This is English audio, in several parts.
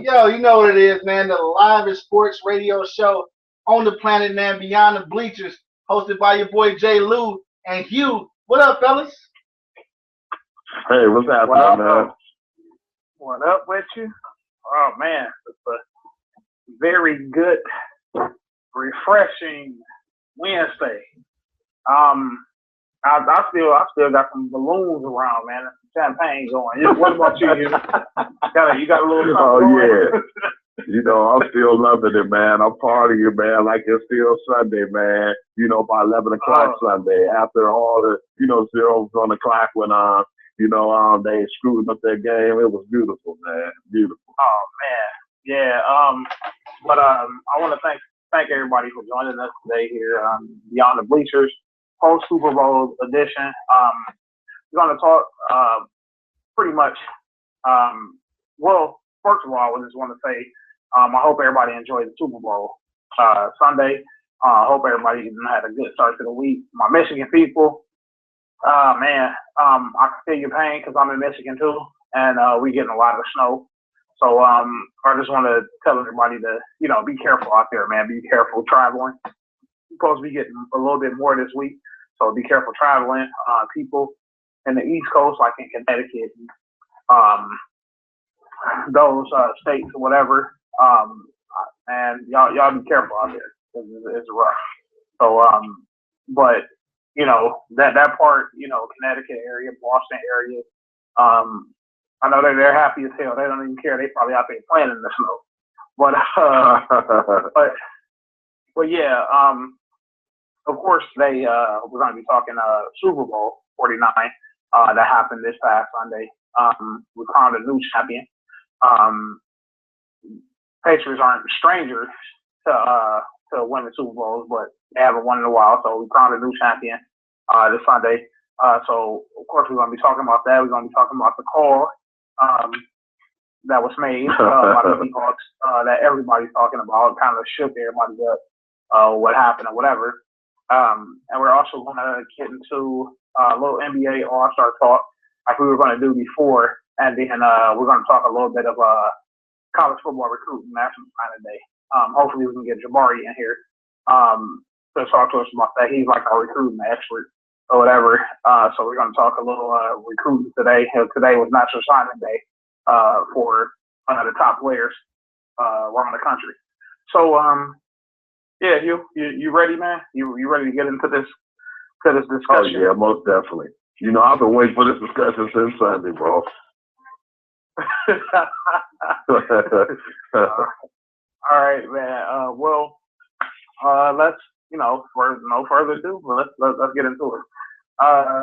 Yo, you know what it is, man. The livest sports radio show on the planet, man. Beyond the Bleachers, hosted by your boy J. Lou and Hugh. What up, fellas? Hey, what's What happening, up, man? What up with you? Oh man, it's a very good, refreshing Wednesday. Um, I still got some balloons around, man, and some champagne going. What about you? You got a little something Oh, going? yeah. I'm still loving it, man. I'm partying, man, like it's still Sunday, man. By 11 o'clock Sunday, after all the, zeros on the clock went on, they screwed up their game. It was beautiful, man. Beautiful. Oh man, yeah. I want to thank everybody for joining us today here Beyond the Bleachers post Super Bowl edition. We're going to talk pretty much. Well, first of all, I just want to say I hope everybody enjoyed the Super Bowl Sunday. I hope everybody had a good start to the week. My Michigan people, man, I can feel your pain because I'm in Michigan too, and we getting a lot of snow. So I just want to tell everybody to, be careful out there, man. Be careful traveling. We're supposed to be getting a little bit more this week, so be careful traveling. People in the East Coast, like in Connecticut, those states or whatever, and y'all be careful out there. It's rough. So, but that part, Connecticut area, Boston area, I know they're happy as hell. They don't even care. They probably out there playing in the snow. But yeah, of course we're going to be talking Super Bowl 49 that happened this past Sunday. We crowned a new champion. Patriots aren't strangers to winning Super Bowls, but they haven't won in a while. So we crowned a new champion this Sunday. So of course we're going to be talking about that. We're going to be talking about the call that was made by the Seahawks that everybody's talking about. Kind of shook everybody up, what happened or whatever. And we're also going to get into a little NBA All-Star talk like we were going to do before. And then we're going to talk a little bit of college football recruiting. That's some kind of day. Hopefully we can get Jabari in here to talk to us about that. He's like our recruiting expert or whatever. So we're going to talk a little recruiting today. Today was National Signing Day for the top players around the country. So yeah, you ready, man? You ready to get into this discussion? Oh, yeah, most definitely. I've been waiting for this discussion since Sunday, bro. All right, man. Well, let's for no further ado, let's get into it.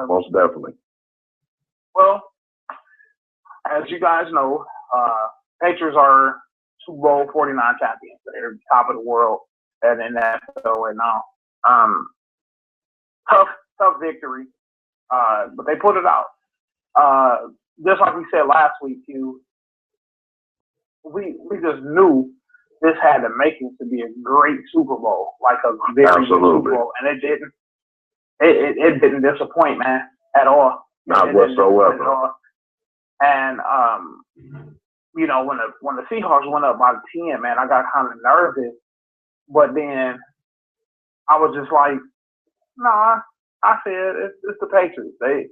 Most definitely. Well, as you guys know, Patriots are Super Bowl 49 champions. They're top of the world at the NFL right now. Tough victory, but they put it out. Just like we said last week, Hugh, we just knew this had the makings to be a great Super Bowl, like a very good Super Bowl, and it didn't. It didn't disappoint, man, at all. Not whatsoever. And when the Seahawks went up by 10, man, I got kind of nervous. But then I was just like, nah. I said it's the Patriots. They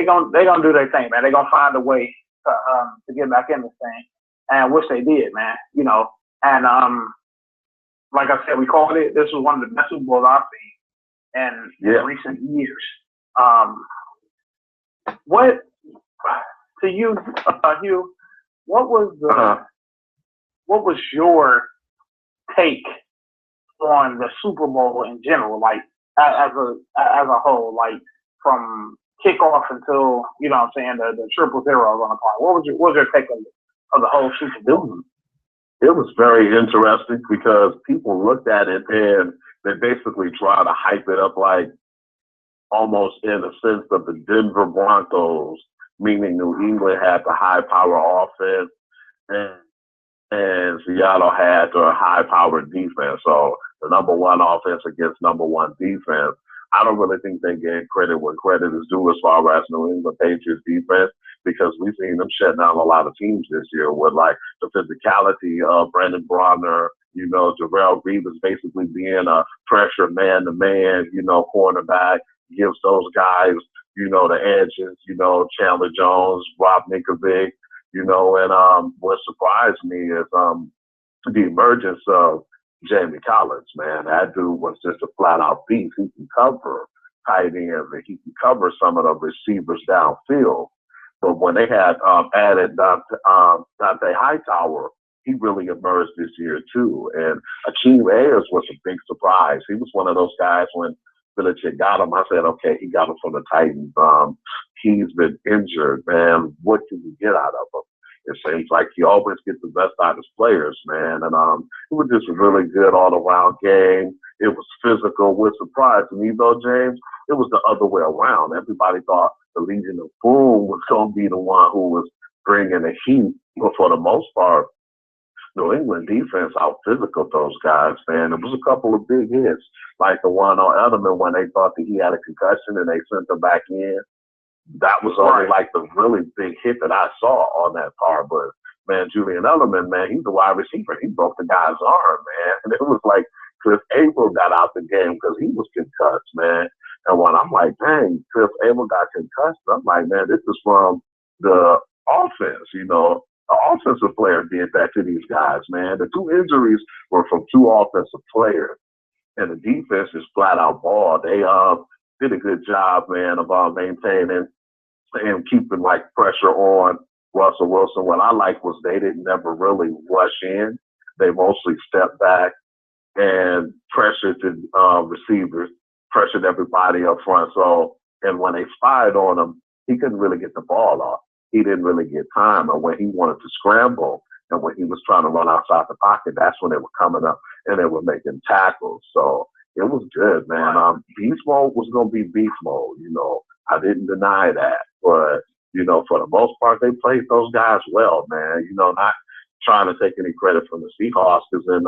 gonna do their thing, man. They gonna find a way to get back in this thing, and which they did, man. And like I said, we called it. This was one of the best Super Bowls I've seen in recent years. What to you, Hugh? What was your take on the Super Bowl in general, like as a whole, like from kickoff until the 000 on the part? What was your take of the whole Super Bowl? It was very interesting because people looked at it and they basically tried to hype it up like almost in the sense of the Denver Broncos, meaning New England had the high power offense and Seattle had the high powered defense. So the number one offense against number one defense. I don't really think they gave credit when credit is due as far as New England Patriots defense, because we've seen them shut down a lot of teams this year with like the physicality of Brandon Bronner, Jarrell Reeves basically being a pressure man-to-man, cornerback, gives those guys, the edges, Chandler Jones, Rob Ninkovic, and what surprised me is the emergence of Jamie Collins, man. That dude was just a flat-out beast. He can cover tight ends, and he can cover some of the receivers downfield. But when they had added Dante Hightower, he really emerged this year too. And Akeem Ayers was a big surprise. He was one of those guys when Bleacherz got him. I said, okay, he got him from the Titans. He's been injured, man. What can we get out of him? It seems like he always gets the best out of his players, man. And it was just a really good all-around game. It was physical. What surprised me, though, James, it was the other way around. Everybody thought the Legion of Boom was going to be the one who was bringing the heat. But for the most part, New England defense out-physical those guys, man. It was a couple of big hits, like the one on Edelman when they thought that he had a concussion and they sent him back in. That was only like the really big hit that I saw on that part. But, man, Julian Edelman, man, he's a wide receiver. He broke the guy's arm, man. And it was like Chris Abel got out the game because he was concussed, man. And when I'm like, dang, Chris Abel got concussed, I'm like, man, this is from the offense, The offensive player did that to these guys, man. The two injuries were from two offensive players. And the defense is flat out ball. They did a good job, man, of maintaining and keeping like pressure on Russell Wilson. What I like was they didn't never really rush in. They mostly stepped back and pressured the receivers, pressured everybody up front. So, and when they spied on him, he couldn't really get the ball off. He didn't really get time. And when he wanted to scramble and when he was trying to run outside the pocket, that's when they were coming up and they were making tackles. So it was good, man. Beast mode was going to be beast mode, I didn't deny that. But, for the most part, they played those guys well, man. Not trying to take any credit from the Seahawks because in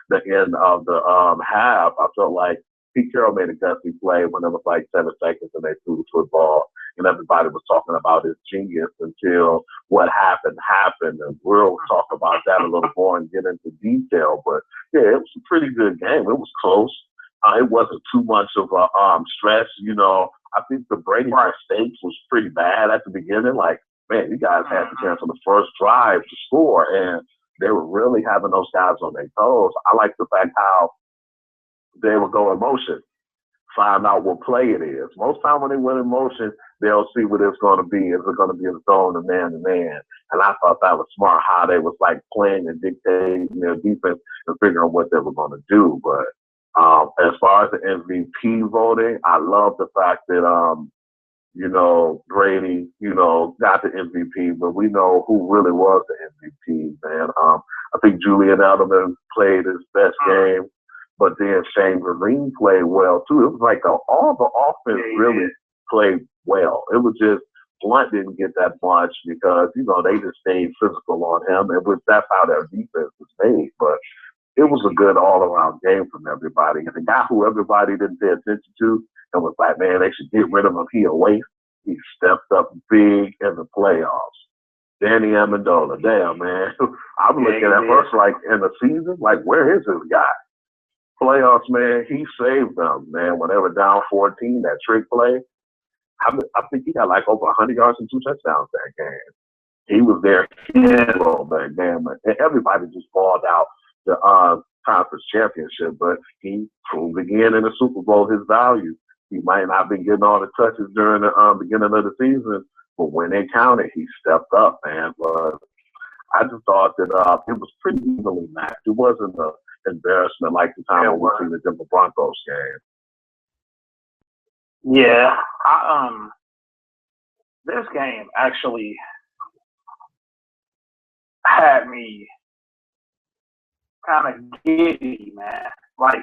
the end of the half, I felt like Pete Carroll made a gutsy play when it was like 7 seconds and they threw the football. And everybody was talking about his genius until what happened. And we'll talk about that a little more and get into detail. But, yeah, it was a pretty good game. It was close. It wasn't too much of a stress. I think the Brady mistakes was pretty bad at the beginning. Like, man, you guys had the chance on the first drive to score, and they were really having those guys on their toes. I like the fact how they would go in motion, find out what play it is. Most time when they went in motion, they'll see what it's going to be. Is it going to be a zone, a man-to-man? And I thought that was smart how they was like playing and dictating their defense and figuring out what they were going to do. But as far as the MVP voting, I love the fact that, Brady, got the MVP, but we know who really was the MVP, man. I think Julian Edelman played his best game, but then Shane Vereen played well, too. It was like all the offense really played well. It was just Blunt didn't get that much because, they just stayed physical on him. That's how their defense was made. But it was a good all-around game from everybody. And the guy who everybody didn't pay attention to and was like, man, they should get rid of him. He a waste. He stepped up big in the playoffs. Danny Amendola, damn, man. I'm looking at first, like, in the season, like, where is this guy? Playoffs, man, he saved them, man. When they were down 14, that trick play, I think he got like over 100 yards and 2 touchdowns that game. He was there that game. And everybody just balled out the conference championship, but he proved again in the Super Bowl his value. He might not be getting all the touches during the beginning of the season, but when they counted, he stepped up, man. But I just thought that it was pretty evenly matched. It wasn't an embarrassment like the time when we seen the Denver Broncos game. Yeah, this game actually had me kind of giddy, man. Like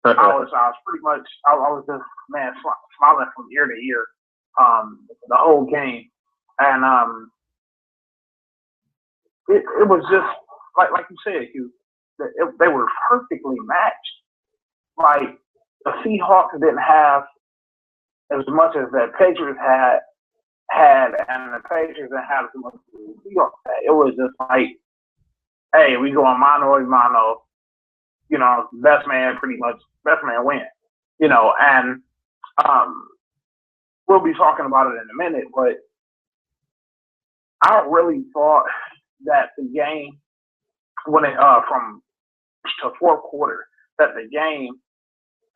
I was pretty much, I was just, man, smiling from ear to ear, the whole game, and it was just like you said, Hugh. They were perfectly matched. Like the Seahawks didn't have as much as that Patriots had and the Patriots didn't have too much to do. It was just like, hey, we going mano. You know, best man wins. You know, and we'll be talking about it in a minute, but I really thought that the game, when it from to fourth quarter, that the game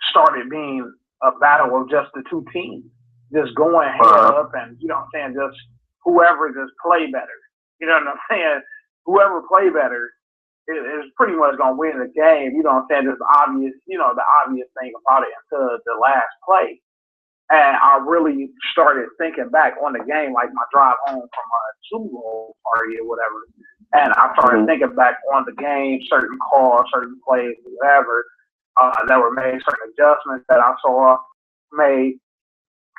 started being a battle of just the two teams, just going head up, and you know what I'm saying, just whoever just play better. You know what I'm saying? Whoever play better is pretty much gonna win the game. You know what I'm saying? Just obvious, you know, the obvious thing about it until the last play. And I really started thinking back on the game, like my drive home from a Super Bowl party or whatever. And I started thinking back on the game, certain calls, certain plays, whatever, that were made, certain adjustments that I saw made,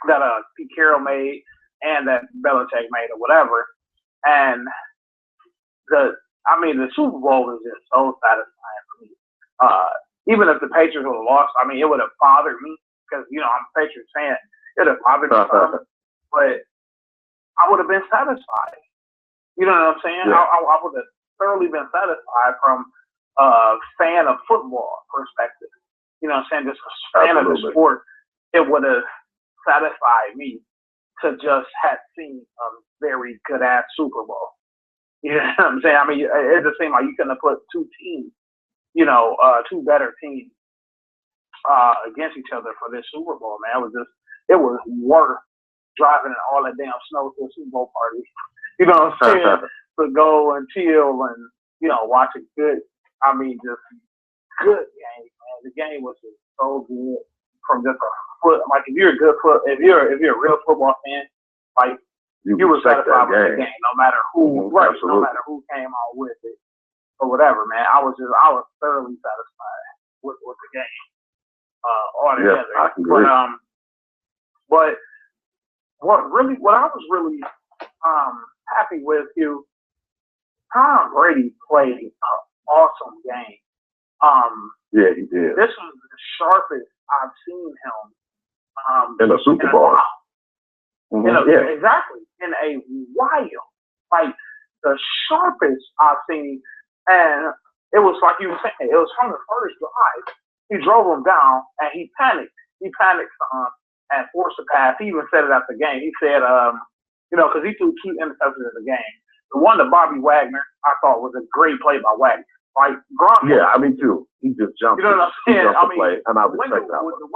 that Pete Carroll made, and that Belichick made or whatever. And the Super Bowl was just so satisfying for me. Even if the Patriots would have lost, I mean, it would have bothered me because, you know, I'm a Patriots fan. It would have bothered me some, but I would have been satisfied. You know what I'm saying? Yeah. I would have thoroughly been satisfied from a fan of football perspective. You know what I'm saying? Just a fan of the sport. It would have satisfied me to just have seen a very good-ass Super Bowl. You know what I'm saying? I mean, it just seemed like you couldn't have put two teams, you know, two better teams against each other for this Super Bowl, man. It was worth driving in all that damn snow to a Super Bowl party. You know what I'm saying? To go and chill and, you know, watch a good, just good game, man. The game was just so good from just a foot. Like, if you're a real football fan, like, you were satisfied with the game, no matter who, no matter who came out with it or whatever, man. I was thoroughly satisfied with the game altogether. Yeah, I can agree. But what I was really happy with, Hugh, Tom Brady played an awesome game. Yeah, he did. This was the sharpest I've seen him in a Super Bowl. Exactly. In a while. Like, the sharpest I've seen. And it was like you were saying, it was from the first drive. He drove him down, and he panicked. He panicked and forced a pass. He even said it after the game. He said, you know, because he threw 2 interceptions in the game. The one to Bobby Wagner, I thought, was a great play by Wagner. Like, Gronk. Yeah, I mean, too. He just jumped. You know what I'm saying? Play, and I respect that one. The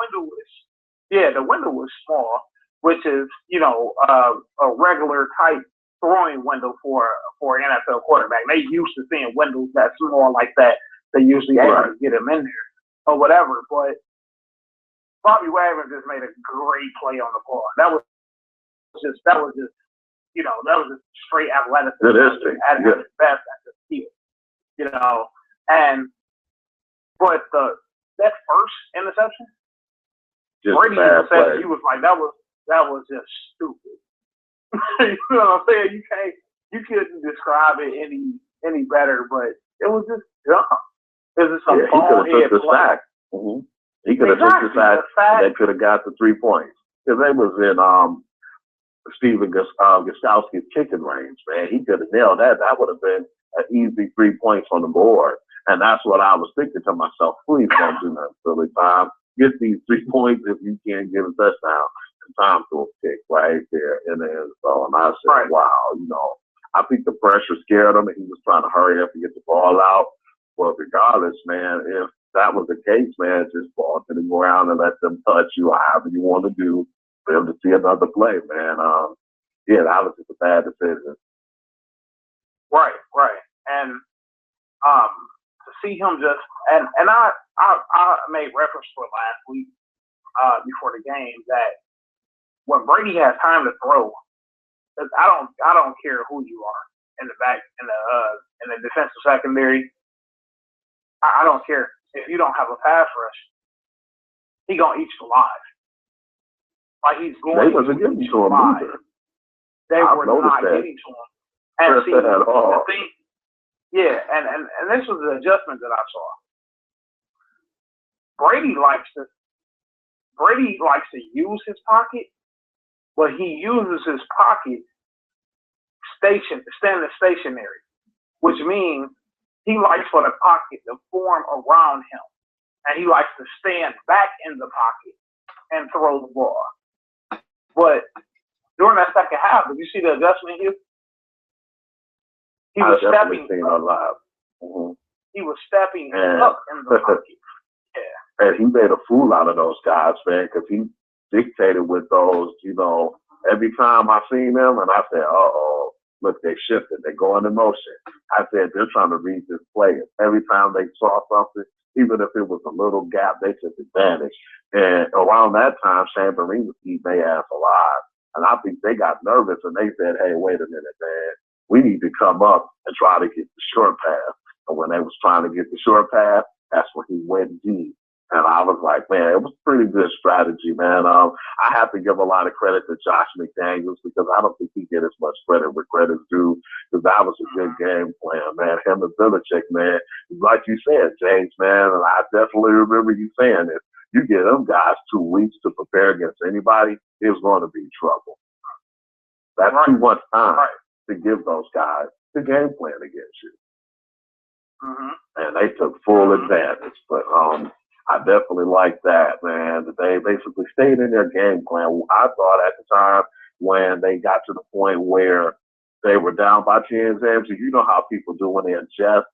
window was small, which is, you know, a regular type throwing window for an NFL quarterback. They used to seeing windows that small like that. They usually able to get him in there or whatever. But Bobby Wagner just made a great play on the ball. That was just you know, that was just straight athleticism. It is at his best at the field. You know, but that first interception, Brady said, he was like, that was just stupid. You know what I'm saying? You couldn't describe it any better, but it was just dumb. It was just a ball head play. He could have took the sack that could have got the 3 points. Because they was in Steven Gostkowski's kicking range, man. He could have nailed that. That would have been an easy 3 points on the board. And that's what I was thinking to myself. Please don't do that, silly time. Get these 3 points if you can't get a touchdown. And Tom threw a pick right there in the end zone. And I said, wow, you know, I think the pressure scared him and he was trying to hurry up and get the ball out. But regardless, man, if that was the case, man, just ball to the ground and let them touch you however you want to do. For him to see another play, man. That was just a bad decision. Right. And to see him just and I made reference to it last week before the game that when Brady has time to throw, I don't care who you are in the back in the defensive secondary. I don't care if you don't have a pass rush. He gonna eat you alive. Like, he's going. They wasn't getting to him either. They were not getting to him. And see, the thing, and this was the adjustment that I saw. Brady likes to use his pocket, but he uses his pocket standing stationary, which means he likes for the pocket to form around him, and he likes to stand back in the pocket and throw the ball. But during that second half, did you see the adjustment here? He was stepping up. Mm-hmm. He was stepping up in the pocket. Yeah. And he made a fool out of those guys, man, because he dictated with those, every time I seen them, and I said, uh-oh, look, they shifted. They're going in motion. I said, they're trying to read this play. Every time they saw something, even if it was a little gap, they took advantage. And around that time, Chamberlain was eating their ass alive. And I think they got nervous, and they said, hey, wait a minute, man. We need to come up and try to get the short pass. And when they was trying to get the short pass, that's when he went deep. And I was like, man, it was pretty good strategy, man. I have to give a lot of credit to Josh McDaniels because I don't think he get as much credit where credit's due because that was a good game plan, man. Him and Bleacherz, man, like you said, James, man, and I definitely remember you saying this. You give them guys 2 weeks to prepare against anybody, it's going to be trouble. That's too much time to give those guys the game plan against you. Mm-hmm. And they took full advantage. But I definitely like that, man, that they basically stayed in their game plan. I thought at the time when they got to the point where they were down by 10 games, you know how people do when they adjust,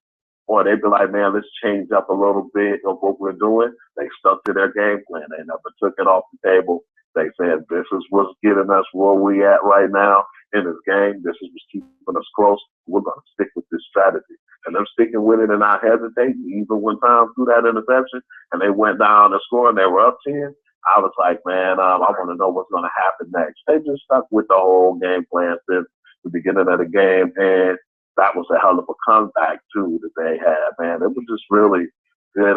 or they'd be like, man, let's change up a little bit of what we're doing. They stuck to their game plan. They never took it off the table. They said, this is what's getting us where we at right now in this game. This is what's keeping us close. We're going to stick with this strategy. And they're sticking with it and not hesitating, even when Tom threw that interception and they went down and scored and they were up 10. I was like, man, I want to know what's going to happen next. They just stuck with the whole game plan since the beginning of the game. And that was a hell of a comeback, too, that they had, man. It was just really good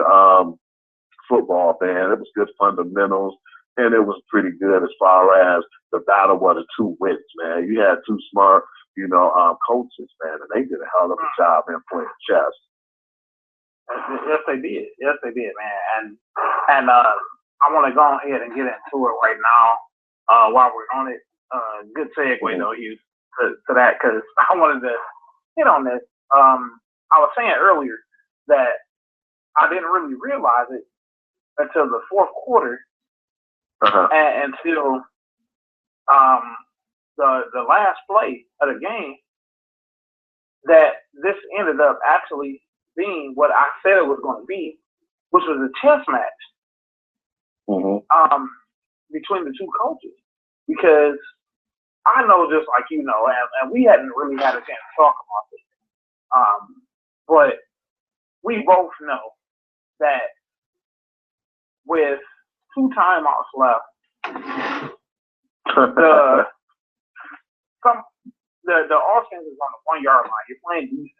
football, man. It was good fundamentals. And it was pretty good as far as the battle of the 2 wins, man. You had 2 smart, coaches, man, and they did a hell of a job in playing chess. Yes, they did. Yes, they did, man. And I want to go ahead and get into it right now while we're on it. Good segue, though, Hugh, to that, because I wanted to hit on this. I was saying earlier that I didn't really realize it until the fourth quarter. And until the last play of the game, that this ended up actually being what I said it was going to be, which was a chess match between the 2 coaches. Because I know, just like you know, and we hadn't really had a chance to talk about this, but we both know that with 2 timeouts left, the offense is on the 1 yard line. You're playing defense.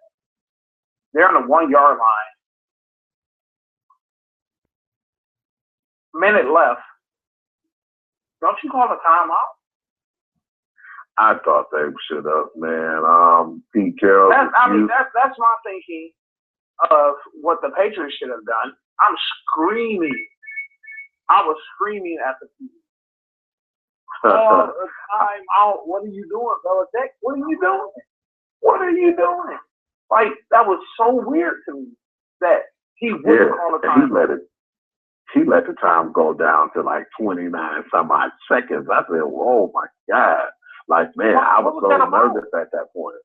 They're on the 1 yard line. Minute left. Don't you call a timeout? I thought they should have, man. Pete Carroll. That's my thinking of what the Patriots should have done. I'm screaming. I was screaming at the people. Oh, time out. What are you doing, Belichick? What are you doing? What are you doing? Like, that was so weird to me that he wouldn't call a time. He let the time go down to like 29 some odd seconds. I said, oh my God. Like, man, I was so nervous at that point.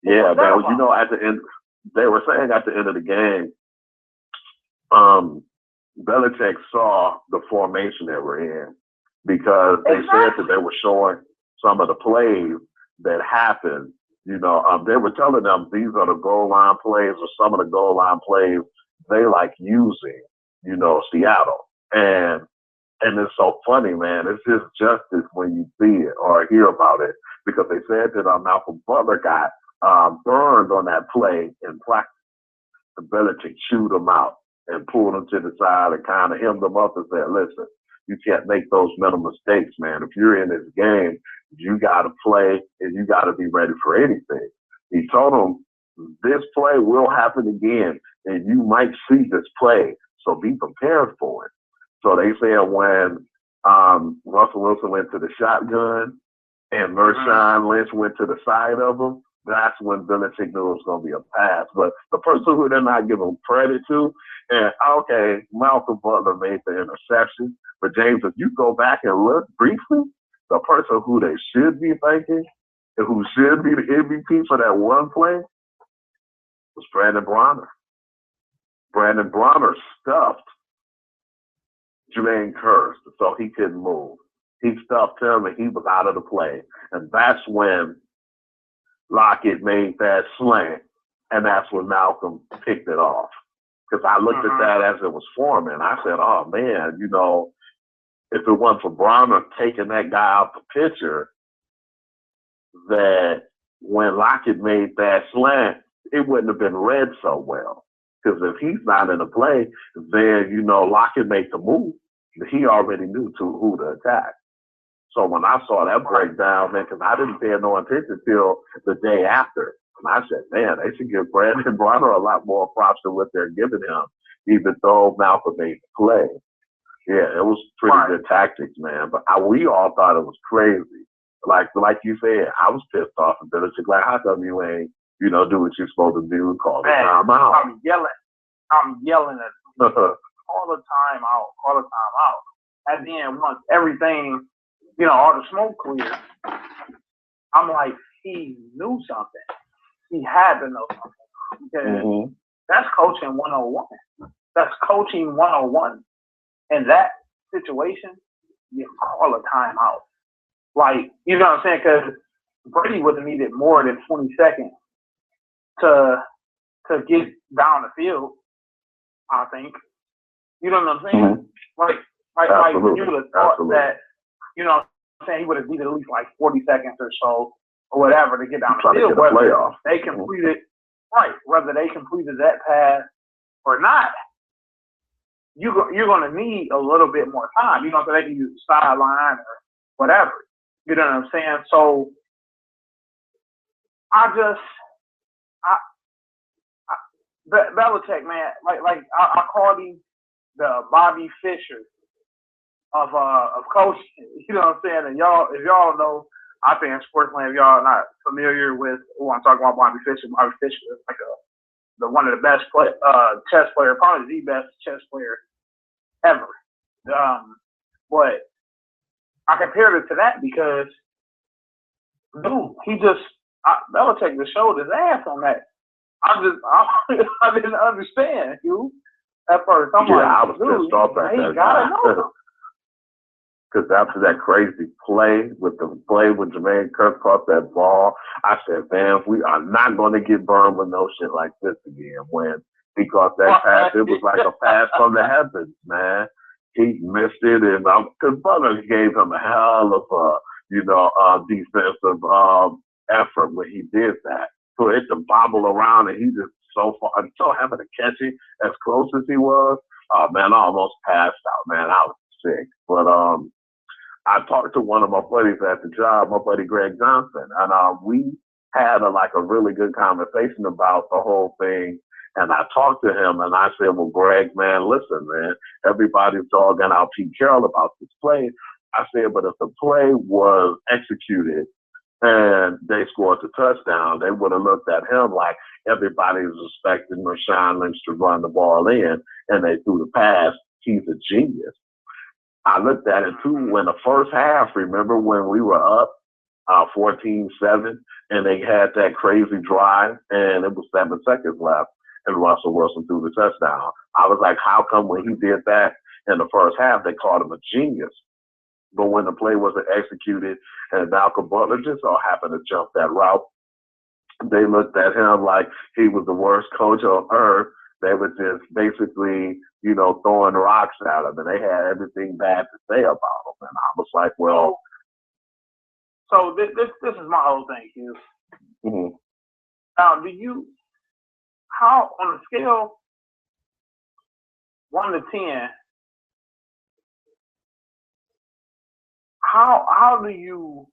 Yeah, man, at the end, they were saying at the end of the game, Belichick saw the formation they were in because they said that they were showing some of the plays that happened. They were telling them these are the goal line plays or some of the goal line plays they like using, Seattle. And it's so funny, man. It's just justice when you see it or hear about it because they said that Malcolm Butler got burned on that play in practice. The Belichick chewed him out and pulled him to the side and kind of hemmed him up and said, listen, you can't make those mental mistakes, man. If you're in this game, you got to play and you got to be ready for anything. He told him, this play will happen again and you might see this play, so be prepared for it. So they said when Russell Wilson went to the shotgun and Marshawn Lynch went to the side of him, that's when Belichick knew it was going to be a pass. But the person who they're not giving credit to, and okay, Malcolm Butler made the interception, but James, if you go back and look briefly, the person who they should be thanking and who should be the MVP for that one play was Brandon Bronner. Brandon Bronner stuffed Jermaine Kearse so he couldn't move. He stuffed him and he was out of the play. And that's when Lockett made that slant, and that's when Malcolm picked it off. Because I looked at that as it was forming. I said, oh, man, you know, if it wasn't for Bronner taking that guy out the picture, that when Lockett made that slant, it wouldn't have been read so well. Because if he's not in the play, then, you know, Lockett made the move. He already knew who to attack. So when I saw that breakdown, man, because I didn't pay no attention till the day after. And I said, man, they should give Brandon Bronner a lot more props than what they're giving him, even though Malcolm made the play. Yeah, it was pretty good tactics, man. But we all thought it was crazy. Like you said, I was pissed off and Belichick, like, how come you ain't, you know, do what you're supposed to do and call the time out? I'm yelling at all the time out. And then once everything, you know, all the smoke cleared, I'm like, he knew something. He had to know something. Because that's coaching 101. That's coaching 101. In that situation, you call a timeout. Like, you know what I'm saying? Because Brady would have needed more than 20 seconds to get down the field, I think. You know what I'm saying? Like you would have thought that, you know what I'm saying, he would have needed at least like 40 seconds or so or whatever to get down the field. Whether they completed, whether they completed that pass or not, you're going to need a little bit more time. You know, so they can use the sideline or whatever. You know what I'm saying? So Belichick, man, like I called him the Bobby Fischer of coaching. You know what I'm saying? And y'all, if y'all know, I think in sports land, if y'all not familiar with who I'm talking about, Bobby Fischer is like one of the best chess player, probably the best chess player ever. But I compared it to that because, dude, Belichick just showed his ass on that. I didn't understand, Hugh, at first. I'm like, I was pissed off at that. Gotta know. Because after that crazy play when Jermaine Kearse caught that ball, I said, man, we are not going to get burned with no shit like this again. When he caught that pass, it was like a pass from the heavens, man. He missed it, and because Butler gave him a hell of a, defensive effort when he did that. So it to bobble around, and he just so having to catch it as close as he was. Oh man, I almost passed out, man. I was sick, but I talked to one of my buddies at the job, my buddy Greg Johnson, and we had a really good conversation about the whole thing. And I talked to him, and I said, well, Greg, man, listen, man, everybody's dogging out Pete Carroll about this play. I said, but if the play was executed and they scored the touchdown, they would have looked at him like everybody was expecting Marshawn Lynch to run the ball in, and they threw the pass. He's a genius. I looked at it, too, when the first half, remember when we were up 14-7, and they had that crazy drive, and it was 7 seconds left, and Russell Wilson threw the touchdown. I was like, how come when he did that in the first half, they called him a genius? But when the play wasn't executed and Malcolm Butler just so happened to jump that route, they looked at him like he was the worst coach on earth. They were just basically, throwing rocks at him, and they had everything bad to say about him. And I was like, well. So this is my whole thing, Hugh. Mm-hmm. Now, how, on a scale 1 to 10, how do you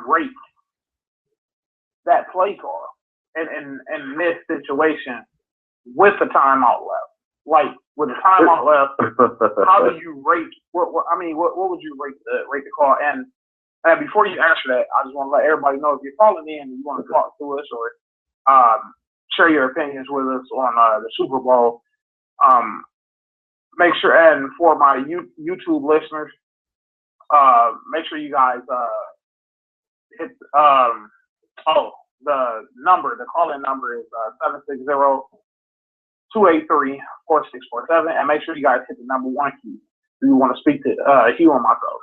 rate that play call in this situation with the timeout left? Like with the timeout left, how do you rate? What would you rate the call? And And before you answer that, I just want to let everybody know if you're calling in and you want to talk to us or share your opinions with us on the Super Bowl. Make sure, and for my YouTube listeners, make sure you guys hit the number. The call-in number is 760-283-4647, and make sure you guys hit the number 1 key if you want to speak to Hugh and myself,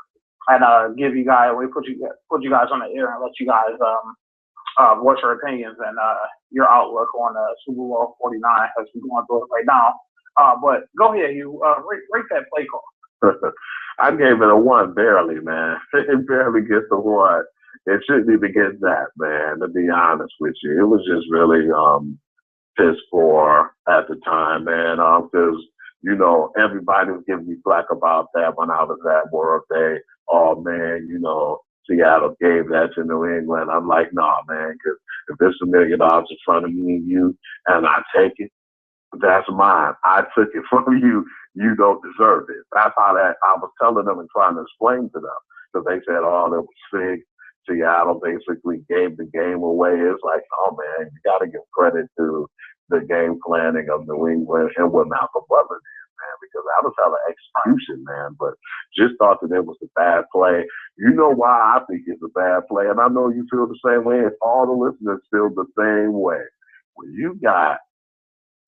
and give you guys, we put you guys on the air and let you guys voice your opinions and your outlook on Super Bowl 49 as we're going through it right now. But go ahead, Hugh. Rate that play call. I gave it a 1 barely, man. It barely gets a 1. It shouldn't even get that, man, to be honest with you. It was just really piss poor at the time, man, because, you know, everybody was giving me flack about that when I was at World Day. Oh, man, you know, Seattle gave that to New England. I'm like, nah, man, because if there's $1 million in front of me and you, and I take it, that's mine. I took it from you. You don't deserve it. That's how that I was telling them and trying to explain to them, because they said, oh, that was sick. Seattle basically gave the game away. It's like, oh, man, you got to give credit to the game planning of New England and what Malcolm Butler did, man, because that was hella execution, man. But just thought that it was a bad play. You know why I think it's a bad play, and I know you feel the same way, and all the listeners feel the same way. When you got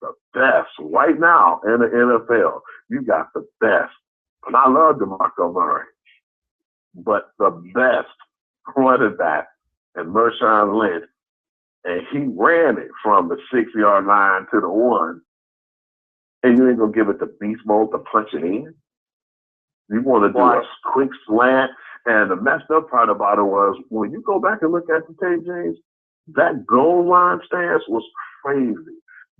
the best right now in the NFL, you got the best. And I love DeMarco Murray, but the best running back and Marshawn Lynch, and he ran it from the 6-yard line to the 1, and you ain't gonna give it to Beast Mode to punch it in? You want to do a quick slant, and the messed up part about it was when you go back and look at the tape, James, that goal line stance was crazy.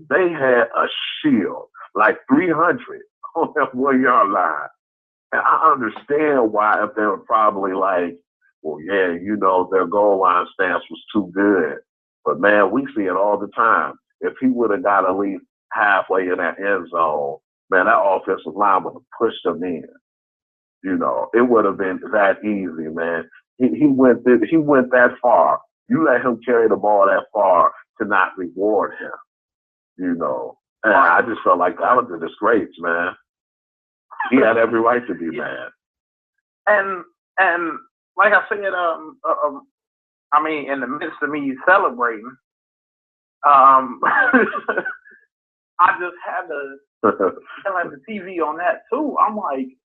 They had a shield, like 300 on that 1-yard line. And I understand why if they were probably like, well, yeah, you know, their goal line stance was too good. But, man, we see it all the time. If he would have got at least halfway in that end zone, man, that offensive line would have pushed him in. You know, it would have been that easy, man. He went that far. You let him carry the ball that far to not reward him. You know, and I just felt like that was a disgrace, man. He had every right to be mad. And like I said, I mean, in the midst of me celebrating, I just had to tell at the TV on that too. I'm like,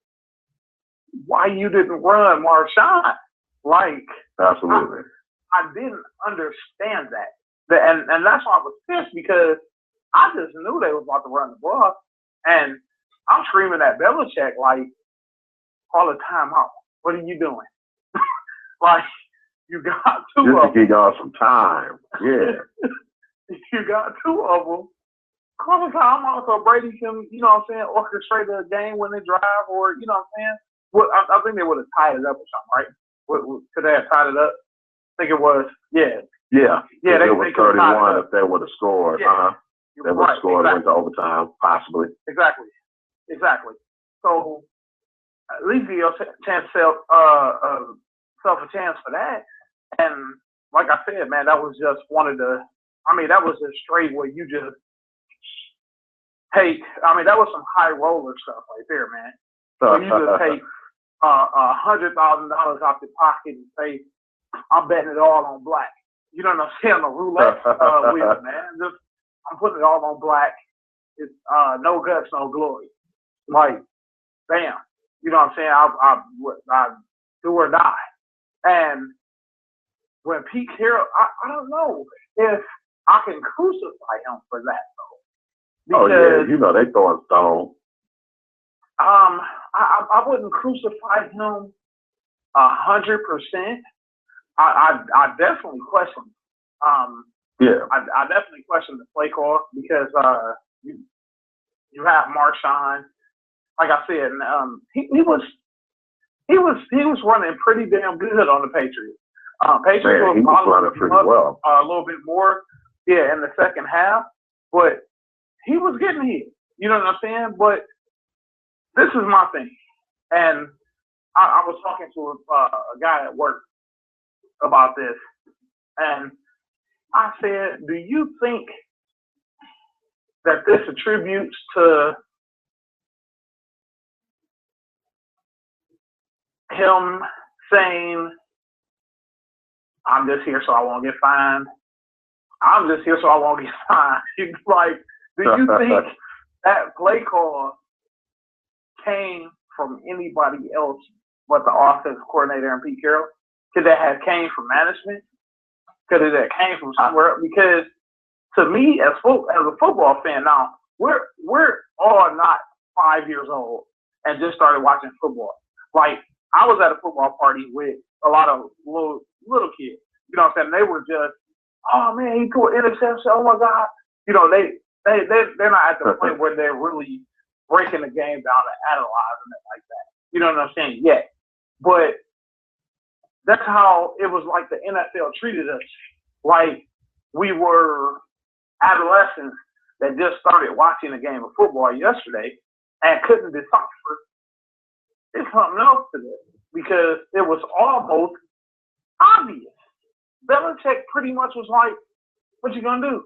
why you didn't run Marshawn? Like, absolutely. I didn't understand that. And that's why I was pissed, because I just knew they was about to run the ball. And I'm screaming at Belichick, like, call a timeout. What are you doing? Like, you got two just of them. Just to give y'all some time. Yeah. You got 2 of them. Call a timeout so Brady can, you know what I'm saying, orchestrate the game when they drive, or, you know what I'm saying? Well, I think they would have tied it up or something, right? Could they have tied it up? I think it was, yeah. Yeah. Yeah, it was 31 if they would have scored. Yeah. They would have scored, went to overtime, possibly. Exactly. So at least give yourself a chance for that. And like I said, man, that was just that was just straight where you just take, that was some high roller stuff right there, man. So you just take $100,000 out your pocket and say, I'm betting it all on black. You know what I'm saying? On a roulette wheel, man. Just, I'm putting it all on black. It's no guts, no glory. Like, bam. You know what I'm saying? I do or die. And when Pete Carroll, I don't know if I can crucify him for that, though. Because, you know, they throwing stones. I wouldn't crucify him 100%. I definitely question. I definitely question the play call, because you have Marshawn. Like I said, he was running pretty damn good on the Patriots. Patriots was running pretty well. A little bit more, in the second half, but he was getting hit. You know what I'm saying? But this is my thing, and I was talking to a guy at work about this, and I said, do you think that this attributes to him saying, I'm just here so I won't get fined? I'm just here so I won't get fined. Like, do you think that play call came from anybody else but the offensive coordinator and Pete Carroll? Could that have came from management? Could it have came from somewhere else? Because to me, as a football fan now, we're all not 5 years old and just started watching football. Like, I was at a football party with a lot of little kids. You know what I'm saying? They were just, oh man, he threw an interception. Oh my God. You know, they're not at the point where they're really breaking the game down and analyzing it like that. You know what I'm saying? Yet. But that's how it was like the NFL treated us. Like we were adolescents that just started watching a game of football yesterday and couldn't decipher it's something else to this because it was almost obvious. Belichick pretty much was like, what you gonna do?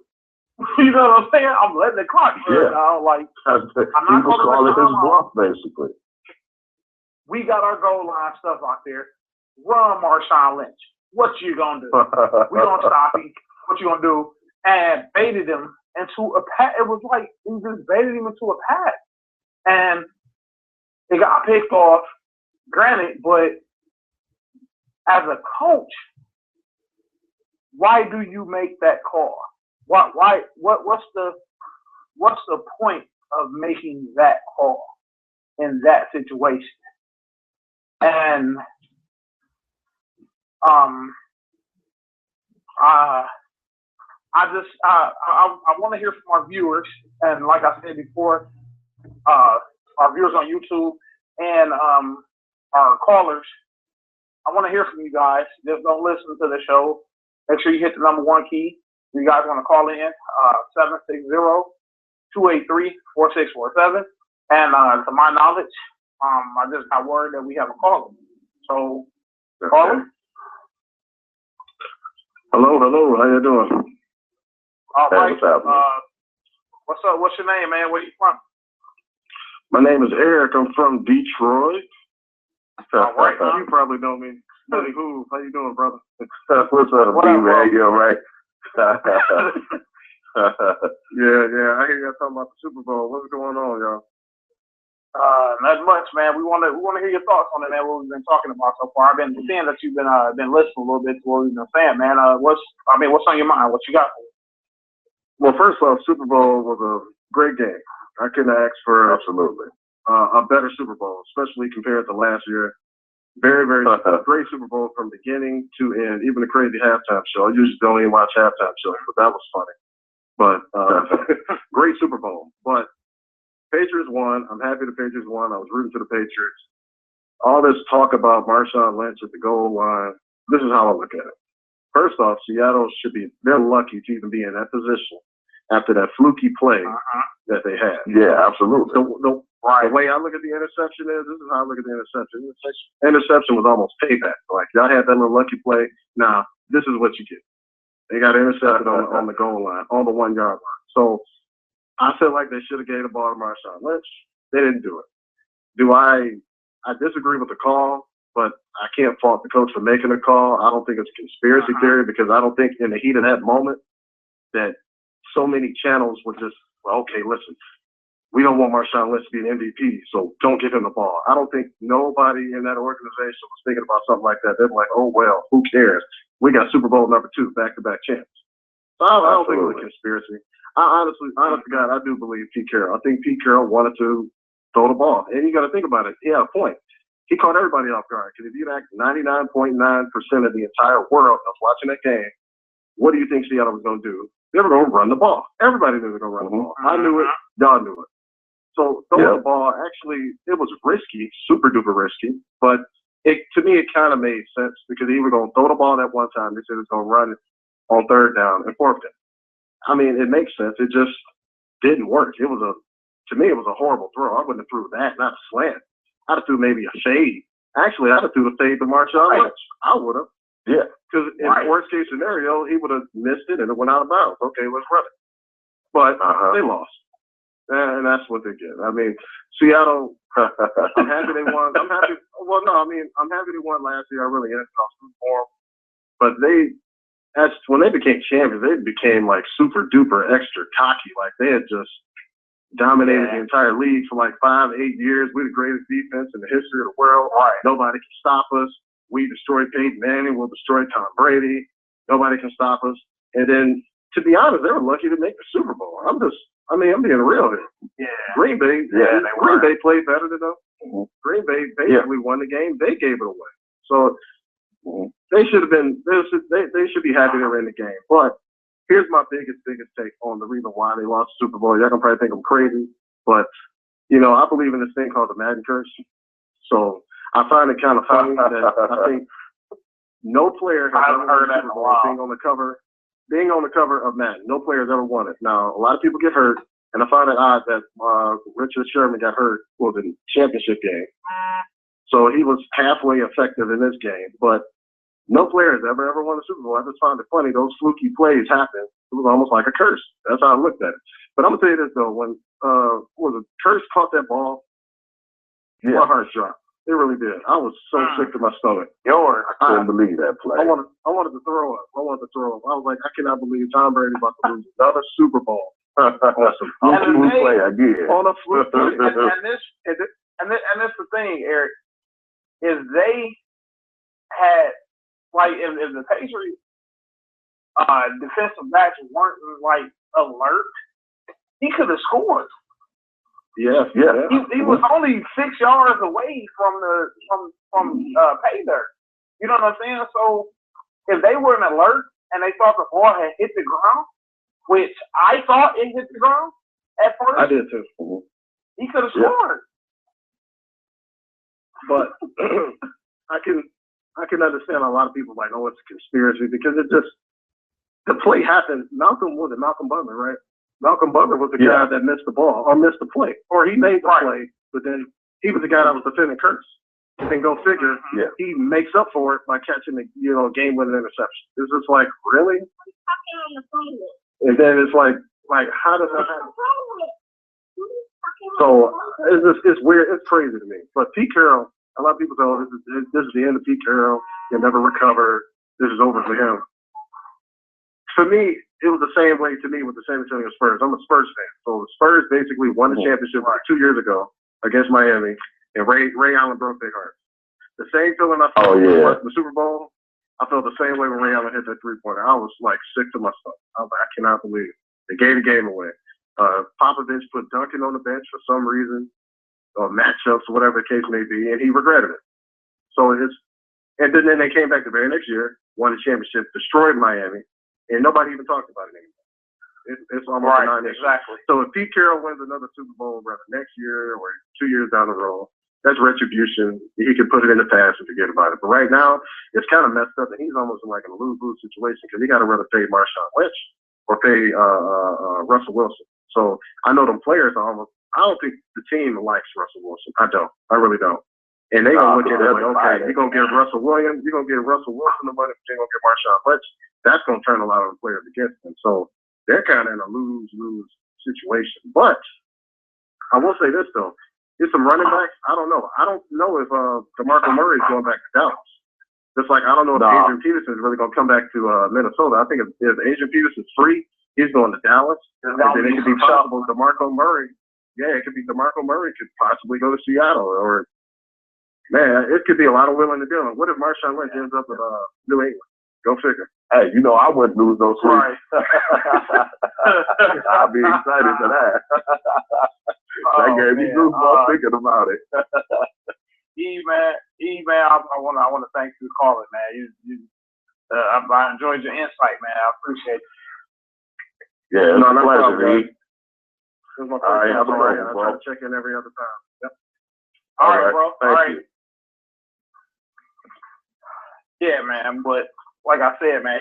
You know what I'm saying? I'm letting the clock run now. Like, I'm not going to call it his bluff, basically. We got our goal line stuff out there. Run Marshawn Lynch. What you gonna do? We gonna stop him. What you gonna do? And baited him into a pass. It was like he just baited him into a pass, and it got picked off. Granted, but as a coach, why do you make that call? What's the point of making that call in that situation? And I want to hear from our viewers, and like I said before, our viewers on YouTube and our callers. I want to hear from you guys. Just don't listen to the show. Make sure you hit the number 1 key. You guys want to call in 760-283-4647. And to my knowledge, I just got word that we have a caller. So, caller. Hello. How you doing? All right. What's up? What's your name, man? Where you from? My name is Eric. I'm from Detroit. All right. You probably know me. Buddy Who? How you doing, brother? What's up, man? You all right? Yeah. I hear y'all talking about the Super Bowl. What's going on, y'all? Not much, man. We want to hear your thoughts on it, man. What we've been talking about so far. I've been seeing that you've been listening a little bit to what we've been saying, man. What's on your mind? What you got? Well, first off, Super Bowl was a great game. I couldn't ask for absolutely a better Super Bowl, especially compared to last year. Very, very great Super Bowl from beginning to end. Even the crazy halftime show. I usually don't even watch halftime shows, but that was funny. But great Super Bowl. But Patriots won. I'm happy the Patriots won. I was rooting for the Patriots. All this talk about Marshawn Lynch at the goal line, this is how I look at it. First off, Seattle they're lucky to even be in that position after that fluky play that they had. Yeah, absolutely. The way I look at the interception this is how I look at the interception. Interception was almost payback. Like, y'all had that little lucky play. Now, this is what you get. They got intercepted on the goal line, on the 1 yard line. So, I feel like they should have gave the ball to Marshawn Lynch. They didn't do it. I disagree with the call, but I can't fault the coach for making a call. I don't think it's a conspiracy theory because I don't think in the heat of that moment that so many channels were just, well, okay, listen, we don't want Marshawn Lynch to be an MVP, so don't give him the ball. I don't think nobody in that organization was thinking about something like that. They're like, oh, well, who cares? We got Super Bowl number 2, back-to-back champs. So I don't think it was a conspiracy. Honestly, God, I do believe Pete Carroll. I think Pete Carroll wanted to throw the ball. And you got to think about it. He had a point. He caught everybody off guard. Because if you'd asked 99.9% of the entire world that was watching that game, what do you think Seattle was going to do? They were going to run the ball. Everybody knew they were going to run the ball. I knew it. Y'all knew it. So throwing the ball, actually, it was risky, super duper risky. But to me, it kind of made sense because he was going to throw the ball that one time. They said it was going to run on 3rd down and 4th down. I mean, it makes sense. It just didn't work. To me, it was a horrible throw. I wouldn't have threw that, not a slant. I'd have threw maybe a fade. Actually, I'd have threw the fade to Marshawn Lynch. I would have. Yeah. Because in the worst case scenario, he would have missed it and it went out of bounds. Okay, let's run it. But they lost. And that's what they get. I mean, Seattle, I'm happy they won. I'm happy they won last year. I really am for them. But when they became champions, they became like super duper extra cocky. Like they had just dominated the entire league for like 5-8 years. We're the greatest defense in the history of the world. Right. Nobody can stop us. We destroyed Peyton Manning. We'll destroy Tom Brady. Nobody can stop us. And then, to be honest, they were lucky to make the Super Bowl. I'm being real here. Yeah. Green Bay played better than them. Mm-hmm. Green Bay basically won the game. They gave it away. So they should have been. They should be happy they were in the game. But here's my biggest take on the reason why they lost the Super Bowl. Y'all can probably think I'm crazy, but I believe in this thing called the Madden curse. So I find it kind of funny that I think no player has ever won the Super Bowl being on the cover of Madden. No player has ever won it. Now, a lot of people get hurt, and I find it odd that Richard Sherman got hurt for the championship game. So he was halfway effective in this game, but no player has ever won a Super Bowl. I just found it funny. Those fluky plays happened. It was almost like a curse. That's how I looked at it. But I'm going to tell you this, though. When Curse caught that ball, my heart dropped. It really did. I was so sick to my stomach. I couldn't believe that play. I wanted to throw up. I was like, I cannot believe Tom Brady about to lose another Super Bowl. Awesome. Play again. On a fluke play. And this the thing, Eric, is they had, like, if the Patriots defensive backs weren't like alert, he could have scored. Yeah. He was only 6 yards away from pay dirt. You know what I'm saying? So if they weren't alert and they thought the ball had hit the ground, which I thought it hit the ground at first, I did too. He could have scored. But I can understand a lot of people like, oh, it's a conspiracy because the play happened. Malcolm Butler, right? Malcolm Butler was the guy that missed the ball or missed the play, or he made the play, but then he was the guy that was defending Curtis. And go figure, he makes up for it by catching the game-winning interception. It's just like, really? And then it's like how does that happen? So it's weird. It's crazy to me. But Pete Carroll, a lot of people say, oh, this is the end of Pete Carroll. He'll never recover. This is over for him. For me, it was the same way to me with the same feeling of Spurs. I'm a Spurs fan. So the Spurs basically won the championship 2 years ago against Miami, and Ray Allen broke their heart. The same feeling I felt in the Super Bowl, I felt the same way when Ray Allen hit that three-pointer. I was like sick to my stomach. I was like, I cannot believe it. They gave the game away. Popovich put Duncan on the bench for some reason, or matchups, or whatever the case may be, and he regretted it. So and then they came back the very next year, won the championship, destroyed Miami, and nobody even talked about it anymore. It's almost a non-issue. Exactly. So if Pete Carroll wins another Super Bowl, whether next year or 2 years down the road, that's retribution. He can put it in the past and forget about it. But right now, it's kind of messed up, and he's almost in like a lose-lose situation because he got to rather pay Marshawn Lynch or pay Russell Wilson. So I know them players I don't think the team likes Russell Wilson. I don't. I really don't. And they gonna look at it like, okay, you're gonna give Russell Wilson the money, but you're gonna give Marshawn Lynch. That's gonna turn a lot of the players against them. So they're kind of in a lose-lose situation. But I will say this though. There's some running backs. I don't know. I don't know if DeMarco Murray is going back to Dallas. Just like I don't know if Adrian Peterson is really going to come back to Minnesota. I think if Adrian Peterson's free, he's going to Dallas. And then it could be possible DeMarco Murray. Yeah, it could be DeMarco Murray could possibly go to Seattle. Or, man, it could be a lot of willing to do. What if Marshawn Lynch ends up with New England? Go figure. Hey, I wouldn't lose those three. Right. I'll be excited for that. That gave me goosebumps thinking about it. Eve, man, I want to thank you for calling, man. I enjoyed your insight, man. I appreciate it. Yeah, it's a pleasure, Eve. It was my first time, have a great one, I bro. try to check in every other time. Yep. All right, bro. Thank All right. you. Yeah, man. But like I said, man,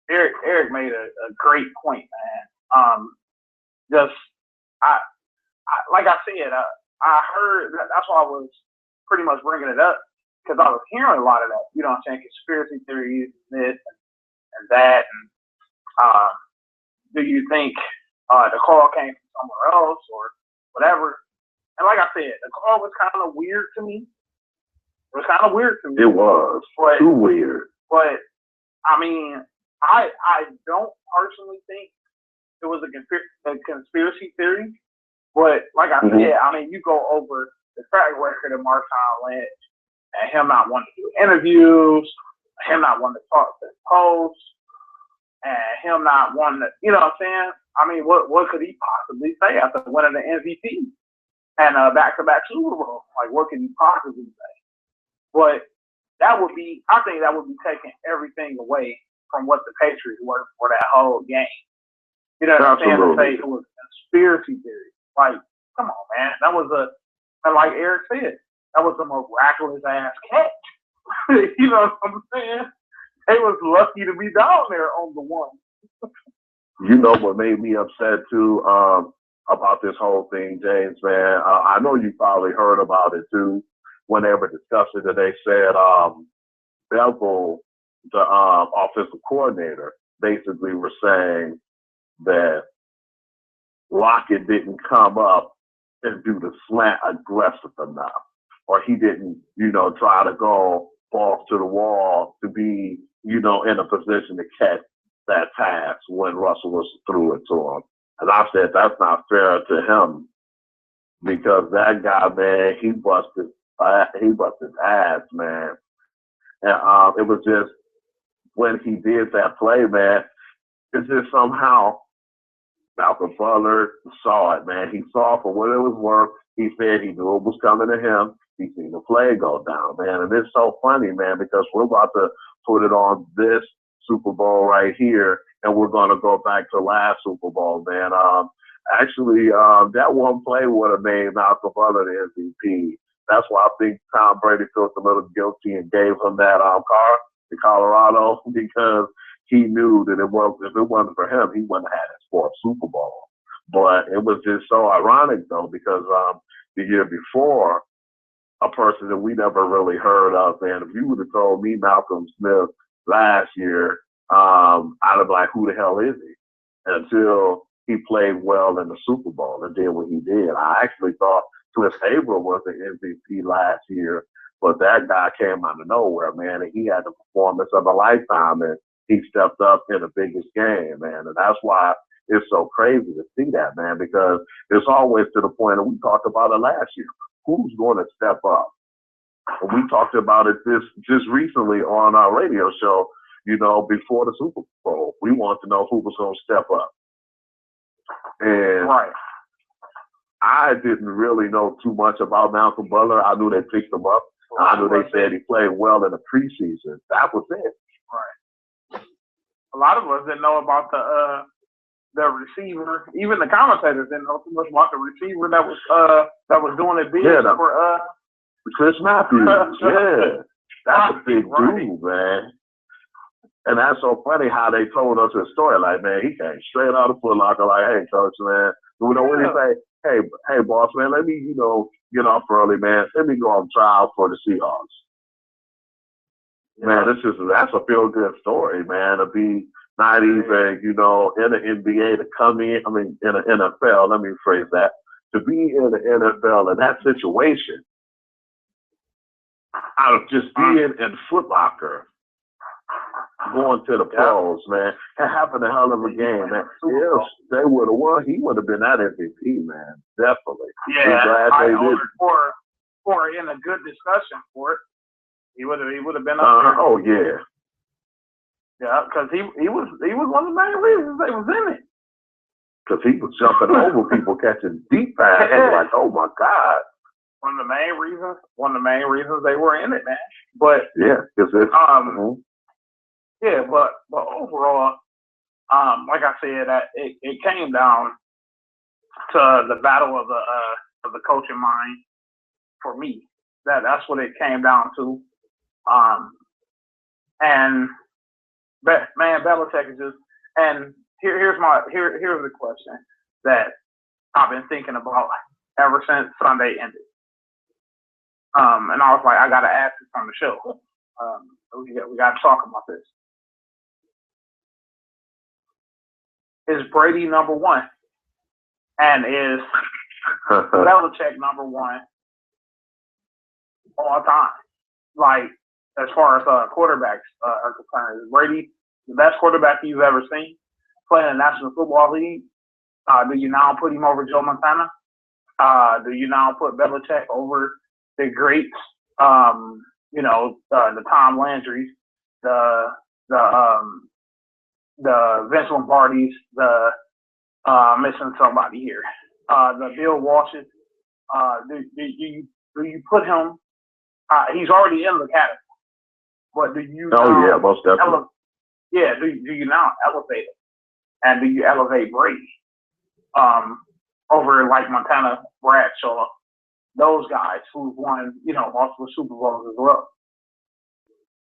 Eric made a great point, man. Like I said, I heard that's why I was pretty much bringing it up because I was hearing a lot of that. You know what I'm saying? Conspiracy theories, this and that, and do you think the call came from somewhere else or whatever? And like I said, the call was kind of weird to me. It was kind of weird to me. It was too weird. But I mean, I don't personally think it was a conspiracy theory. But like I said, I mean, you go over the track record of Marshawn Lynch and him not wanting to do interviews, him not wanting to talk to his host, and him not wanting to, you know what I'm saying? I mean, what could he possibly say after winning the MVP and back-to-back Super Bowl? Like, what could he possibly say? But I think that would be taking everything away from what the Patriots were for that whole game. You know what I'm saying? To say it was a conspiracy theory. Like, come on, man. That was and like Eric said, that was a miraculous ass catch. You know what I'm saying? They was lucky to be down there on the one. You know what made me upset too about this whole thing, James, man? I know you probably heard about it too when they were discussing it. They said Bevel, the offensive coordinator, basically were saying that Lockett didn't come up and do the slant aggressive enough, or he didn't, try to go balls to the wall to be, in a position to catch that pass when Russell was threw it to him. And I said, that's not fair to him because that guy, man, he busted ass, man. And it was just when he did that play, man, it's just somehow Malcolm Butler saw it, man. He saw it for what it was worth. He said he knew it was coming to him. He seen the play go down, man. And it's so funny, man, because we're about to put it on this Super Bowl right here, and we're going to go back to last Super Bowl, man. Actually, that one play would have made Malcolm Butler the MVP. That's why I think Tom Brady felt a little guilty and gave him that car in Colorado because he knew that if it wasn't for him, he wouldn't have had his fourth Super Bowl. But it was just so ironic, though, because the year before, a person that we never really heard of, man, if you would have told me Malcolm Smith last year, I'd have been like, who the hell is he? Until he played well in the Super Bowl and did what he did. I actually thought Cliff Haber was the MVP last year, but that guy came out of nowhere, man, and he had the performance of a lifetime, and he stepped up in the biggest game, man. And that's why it's so crazy to see that, man, because it's always to the point, and we talked about it last year, who's going to step up? And we talked about it just recently on our radio show, before the Super Bowl. We wanted to know who was going to step up. And right. I didn't really know too much about Malcolm Butler. I knew they picked him up. I knew they said he played well in the preseason. That was it. Right. A lot of us didn't know about the receiver. Even the commentators didn't know too much about the receiver that was doing it big for Chris Matthews. Yeah. That's a big dude, man. And that's so funny how they told us his story. Like, man, he came straight out of Foot Locker like, hey, coach, man. When he say, hey, boss, man, let me, get off early, man. Let me go on trial for the Seahawks. Man, that's a feel-good story, man, to be not even, in the NBA to come in, in the NFL, let me rephrase that, to be in the NFL in that situation, out of just being in Foot Locker, going to the pros, man, and having a hell of a game, man. If they would have won, he would have been that MVP, man. Definitely. Yeah, I ordered for in a good discussion for it. He would have been up there. Oh yeah. Yeah, because he was one of the main reasons they was in it. Because he was jumping over people, catching deep passes. Like, oh my God. One of the main reasons they were in it, man. But yeah, because yeah, but overall, like I said, it came down to the battle of the coaching mind for me. That's what it came down to. And man, Belichick is just. And here's the question that I've been thinking about ever since Sunday ended. And I was like, I gotta ask this on the show. We gotta talk about this. Is Brady number one? And is Belichick number one all time? Like, as far as quarterbacks are concerned, is Brady the best quarterback you've ever seen play in the National Football League? Do you now put him over Joe Montana? Do you now put Belichick over the greats? The Tom Landrys, the Vince Lombardis, missing somebody here, the Bill Walshes. Do you put him? He's already in the category, but do you? Oh yeah, most definitely. Do you now elevate him, and do you elevate Brady over like Montana, Bradshaw, those guys who've won multiple Super Bowls as well?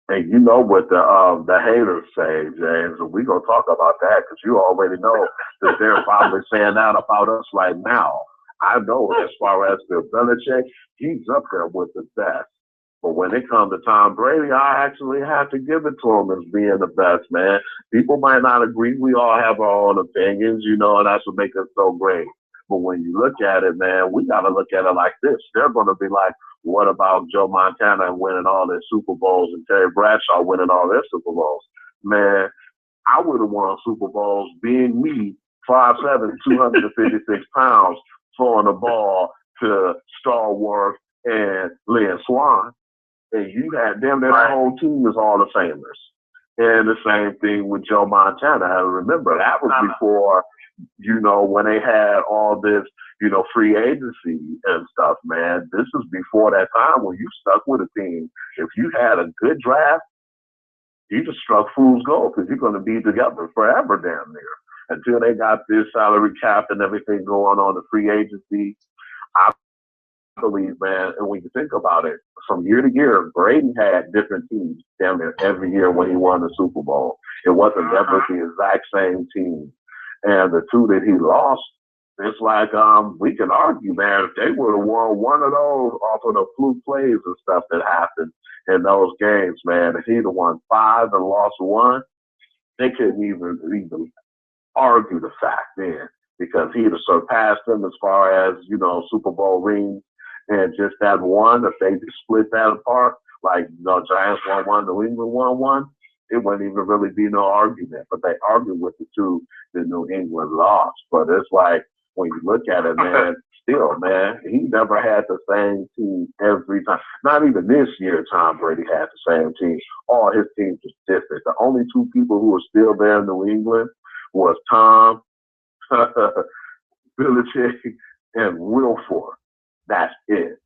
And you know what the haters say, James, and we're going to talk about that because you already know that they're probably saying that about us right now. I know as far as Bill Belichick, he's up there with the best. But when it comes to Tom Brady, I actually have to give it to him as being the best, man. People might not agree. We all have our own opinions, and that's what makes it so great. But when you look at it, man, we got to look at it like this. They're going to be like, what about Joe Montana winning all their Super Bowls and Terry Bradshaw winning all their Super Bowls? Man, I would have won Super Bowls being me, 5'7", 256 pounds, throwing the ball to Stallworth and Lynn Swan. And you had them, that whole team is all the famers. And the same thing with Joe Montana. I remember that was before, when they had all this, free agency and stuff, man. This is before that time when you stuck with a team. If you had a good draft, you just struck fool's gold because you're going to be together forever damn near. Until they got this salary cap and everything going on the free agency. I believe, man, and when you think about it, from year to year, Brady had different teams damn near every year when he won the Super Bowl. It wasn't never the exact same team. And the two that he lost, it's like we can argue, man, if they would have won one of those off of the fluke plays and stuff that happened in those games, man, if he'd have won 5 and lost 1, they couldn't even argue the fact then because he'd have surpassed them as far as, Super Bowl rings and just that one, if they just split that apart, like, Giants won 1, New England won 1, it wouldn't even really be no argument. But they argued with the two that New England lost. But it's like, when you look at it, man, still, man, he never had the same team every time. Not even this year, Tom Brady had the same team. All his teams was different. The only 2 people who were still there in New England was Tom, Belichick, and Wilford. That's it.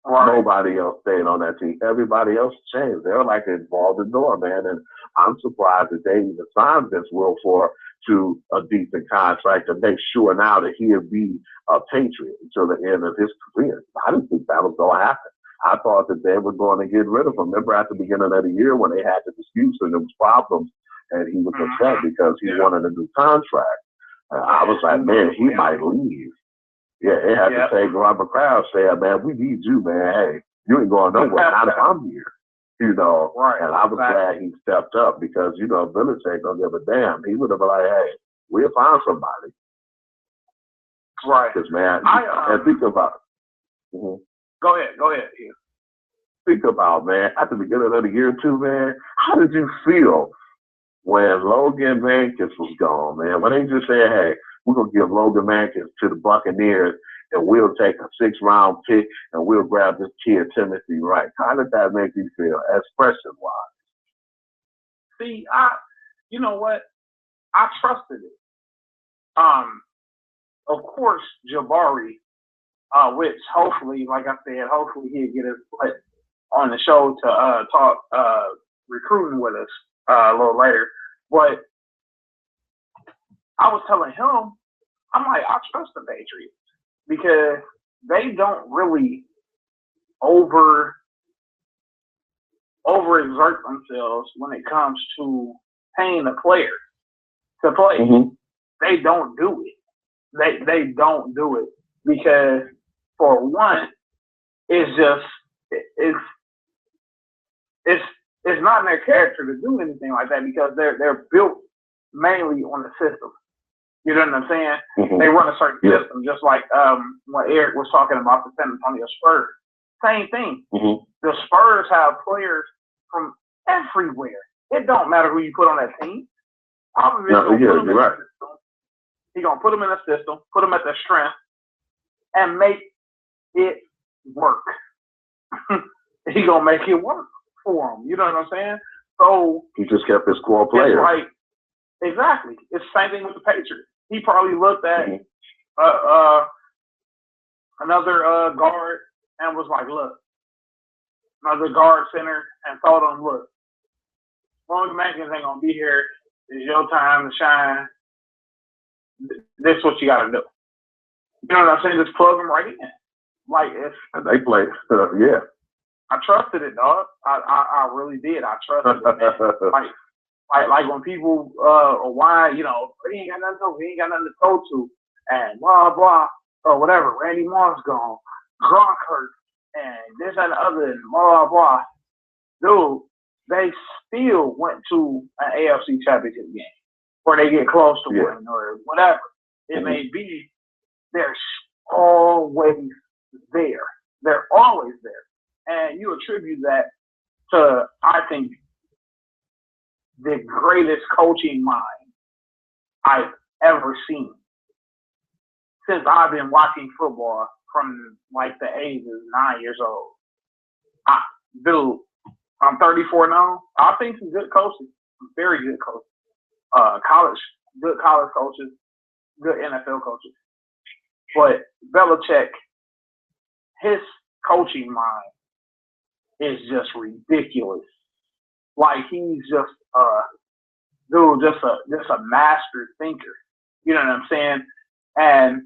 Right. Nobody else stayed on that team. Everybody else changed. They're like involved in the door, man. And I'm surprised that they even signed Vince Wilfork to a decent contract to make sure now that he'll be a Patriot until the end of his career. I didn't think that was going to happen. I thought that they were going to get rid of him. Remember at the beginning of the year when they had the disputes and there was problems and he was upset because he wanted a new contract. I was like, man, he might leave. Yeah, it had to say, Robert Kraft said, man, we need you, man. Hey, you ain't going nowhere. Not if I'm here. Right. And I was glad he stepped up because, Belichick don't give a damn. He would have been like, hey, we'll find somebody. Right. Because, man, and think about it. Go ahead, Hugh. Think about, man, at the beginning of the year, too, man, how did you feel when Logan Mankins was gone, man? When they just said, hey, we're going to give Logan Mankins to the Buccaneers and we'll take a 6th-round pick and we'll grab this kid, Timothy Wright. How did that make you feel, expression-wise? See, you know what? I trusted it. Of course, Jabari, which hopefully, like I said, hopefully he'll get his foot on the show to talk recruiting with us a little later. But I was telling him, I'm like, I trust the Patriots because they don't really overexert themselves when it comes to paying a player to play. Mm-hmm. They don't do it. They don't do it because, for one, it's just it's not in their character to do anything like that because they're built mainly on the system. You know what I'm saying? Mm-hmm. They run a certain system, just like what Eric was talking about the San Antonio Spurs. Same thing. Mm-hmm. The Spurs have players from everywhere. It don't matter who you put on that team. Popovich right. He's gonna put them in a system, put them at their strength, and make it work. He's gonna make it work for them. You know what I'm saying? So he just kept his core players. Like, exactly. It's the same thing with the Patriots. He probably looked at another guard and was like, look, another guard center, and told him, look, Long Mankins ain't gonna be here. It's your time to shine. This is what you gotta do. You know what I'm saying? Just plug them right in. Like if they play, yeah. I trusted it, dog. I really did. I trusted it, man. Like when people why, you know, he ain't got nothing to go to, and blah blah or whatever. Randy Moss gone, Gronk hurt, and this and the other, and blah blah. Dude, they still went to an AFC Championship game, or they get close to winning, or whatever it may be. They're always there. They're always there, and you attribute that to, I think, the greatest coaching mind I've ever seen since I've been watching football from like the age of 9 years old. Dude, I'm 34 now. I think some good coaches, very good coaches, good college coaches, good NFL coaches. But Belichick, his coaching mind is just ridiculous. Like he's just just a master thinker. You know what I'm saying? And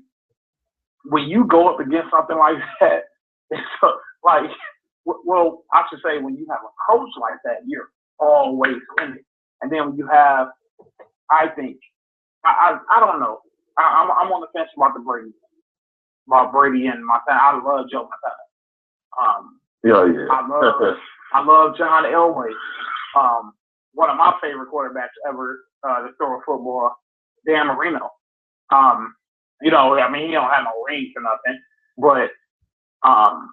when you go up against something like that, it's like, well, I should say when you have a coach like that, you're always in it. And then when you have, I think, I don't know. I'm on the fence about Brady and Montana. I love Joe Montana. Yeah. I love John Elway. One of my favorite quarterbacks ever to throw a football, Dan Marino. You know, I mean, he don't have no rings or nothing, but I'm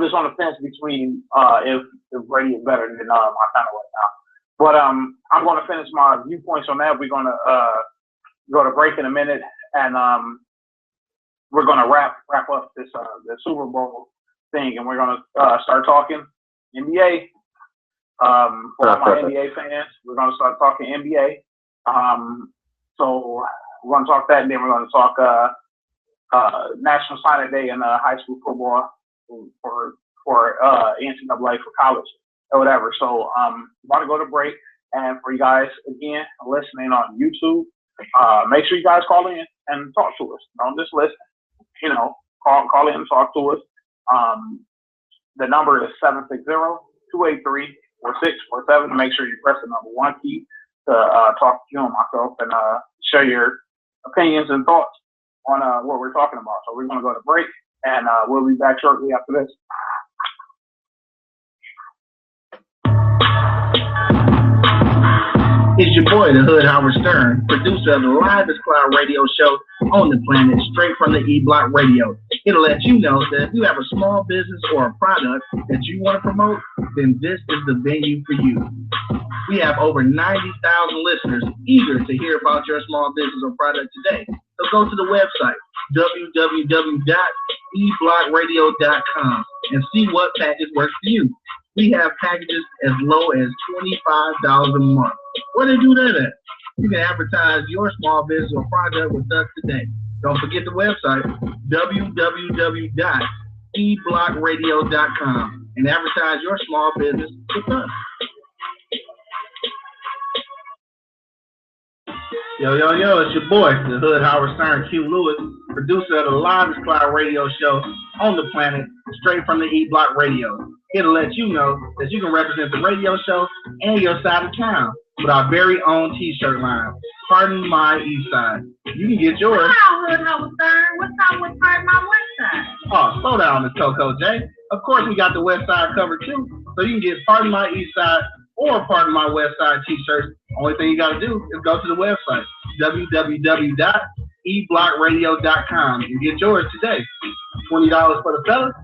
just on the fence between if Brady is better than Montana right now. But I'm going to finish my viewpoints on that. We're going to go to break in a minute, and we're going to wrap up this the Super Bowl thing, and we're going to start talking NBA. For all my NBA fans, we're going to start talking NBA. So we're going to talk that, and then we're going to talk National Signing Day in high school football for NCAA for college or whatever. So I'm about to go to break, and for you guys again listening on YouTube, make sure you guys call in and talk to us. Don't just listen. You know, call in and talk to us. The number is 760-283-4647. Make sure you press the number 1 key to talk to you and myself and share your opinions and thoughts on what we're talking about. So we're going to go to break, and we'll be back shortly after this. It's your boy, the Hood Howard Stern, producer of the livest cloud radio show on the planet, straight from the E-Block Radio. It'll let you know that if you have a small business or a product that you want to promote, then this is the venue for you. We have over 90,000 listeners eager to hear about your small business or product today. So go to the website, www.eblockradio.com, and see what package works for you. We have packages as low as $25 a month. Where they do that at? You can advertise your small business or product with us today. Don't forget the website, www.eblockradio.com, and advertise your small business with us. Yo, it's your boy, the Hood Howard Stern, Hugh Lewis, producer of the livest cloud radio show on the planet, straight from the E-Block Radio. It'll let you know that you can represent the radio show and your side of town with our very own t-shirt line, Pardon My East Side. You can get yours. Wow, Hood Howard Stern, what's up with Pardon My West Side? Oh, slow down, Miss Coco J. Of course, we got the West Side covered too, so you can get part of my East Side or part of my West Side t-shirts. Only thing you got to do is go to the website, www.eblockradio.com, and get yours today. $20 for the fellas,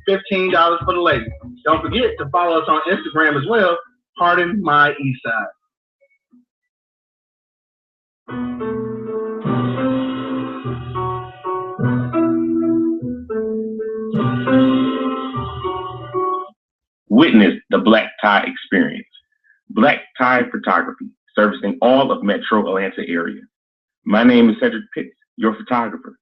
$15 for the ladies. Don't forget to follow us on Instagram as well, Pardon My East Side. Witness the Black Tie experience. Black Tie Photography, servicing all of Metro Atlanta area. My name is Cedric Pitts, your photographer.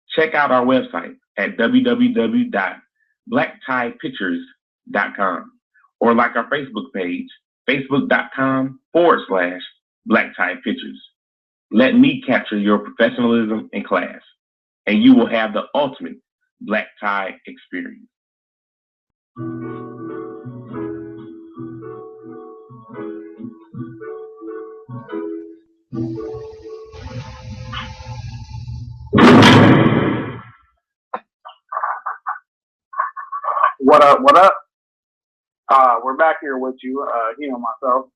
Check out our website at www.blacktiepictures.com or like our Facebook page, facebook.com/Black Tie Pictures. Let me capture your professionalism in class, and you will have the ultimate Black Tie experience. What up? What up? We're back here with you, Hugh and myself,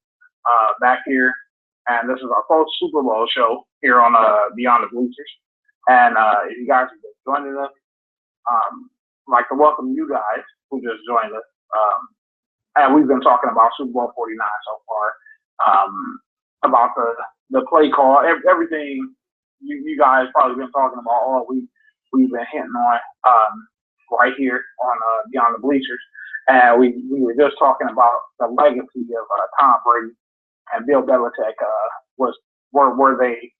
back here, and this is our post Super Bowl show here on Beyond the Bleachers. And if you guys are just joining us, I'd like to welcome you guys who just joined us. And we've been talking about Super Bowl 49 so far, about the play call, everything you guys probably been talking about all week. We've been hitting on right here on Beyond the Bleachers. And we were just talking about the legacy of Tom Brady and Bill Belichick. Were they,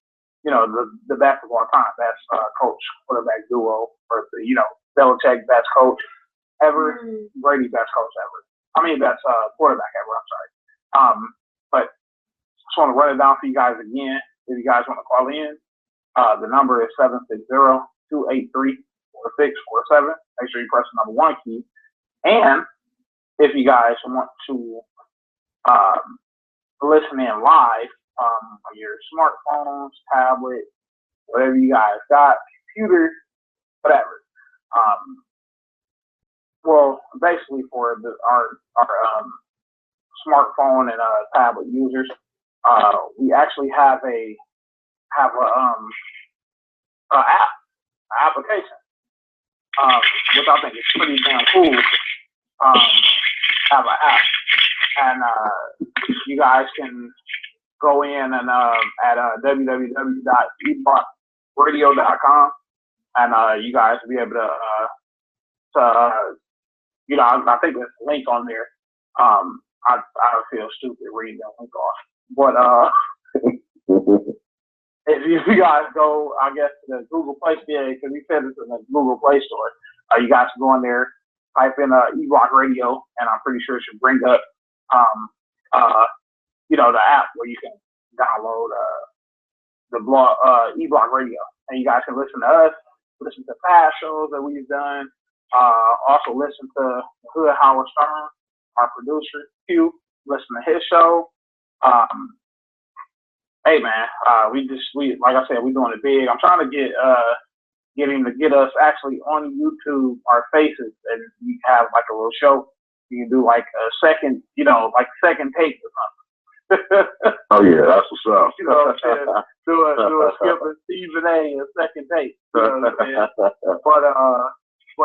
the best of all time, best coach quarterback duo, or Belichick best coach ever, Brady best coach ever. I mean best quarterback ever. I'm sorry. But just want to run it down for you guys again. If you guys want to call in, the number is 760-283-4647. Make sure you press the number 1 key. And if you guys want to listen in live on your smartphones, tablet, whatever you guys got, computer, whatever. Well, basically for our smartphone and tablet users, we actually have an application, which I think is pretty damn cool. Have an app, and you guys can go in and at www.eblockradio.com, and you guys will be able to I think there's a link on there. I feel stupid reading that link off, but if you guys go, I guess, to the Google Play Store, because we said it's in the Google Play Store, you guys can go in there, type in E-Block Radio, and I'm pretty sure it should bring up, the app where you can download the blog, E-Block Radio, and you guys can listen to us, listen to past shows that we've done, also listen to Hood Howard Stern, our producer, Hugh, listen to his show. Hey man, we like I said, we're doing it big. I'm trying to get him to get us actually on YouTube, our faces, and we have like a little show. You can do like a second, like second take or something. Oh yeah, that's what's up. Do a Skip and Stephen A. second take. But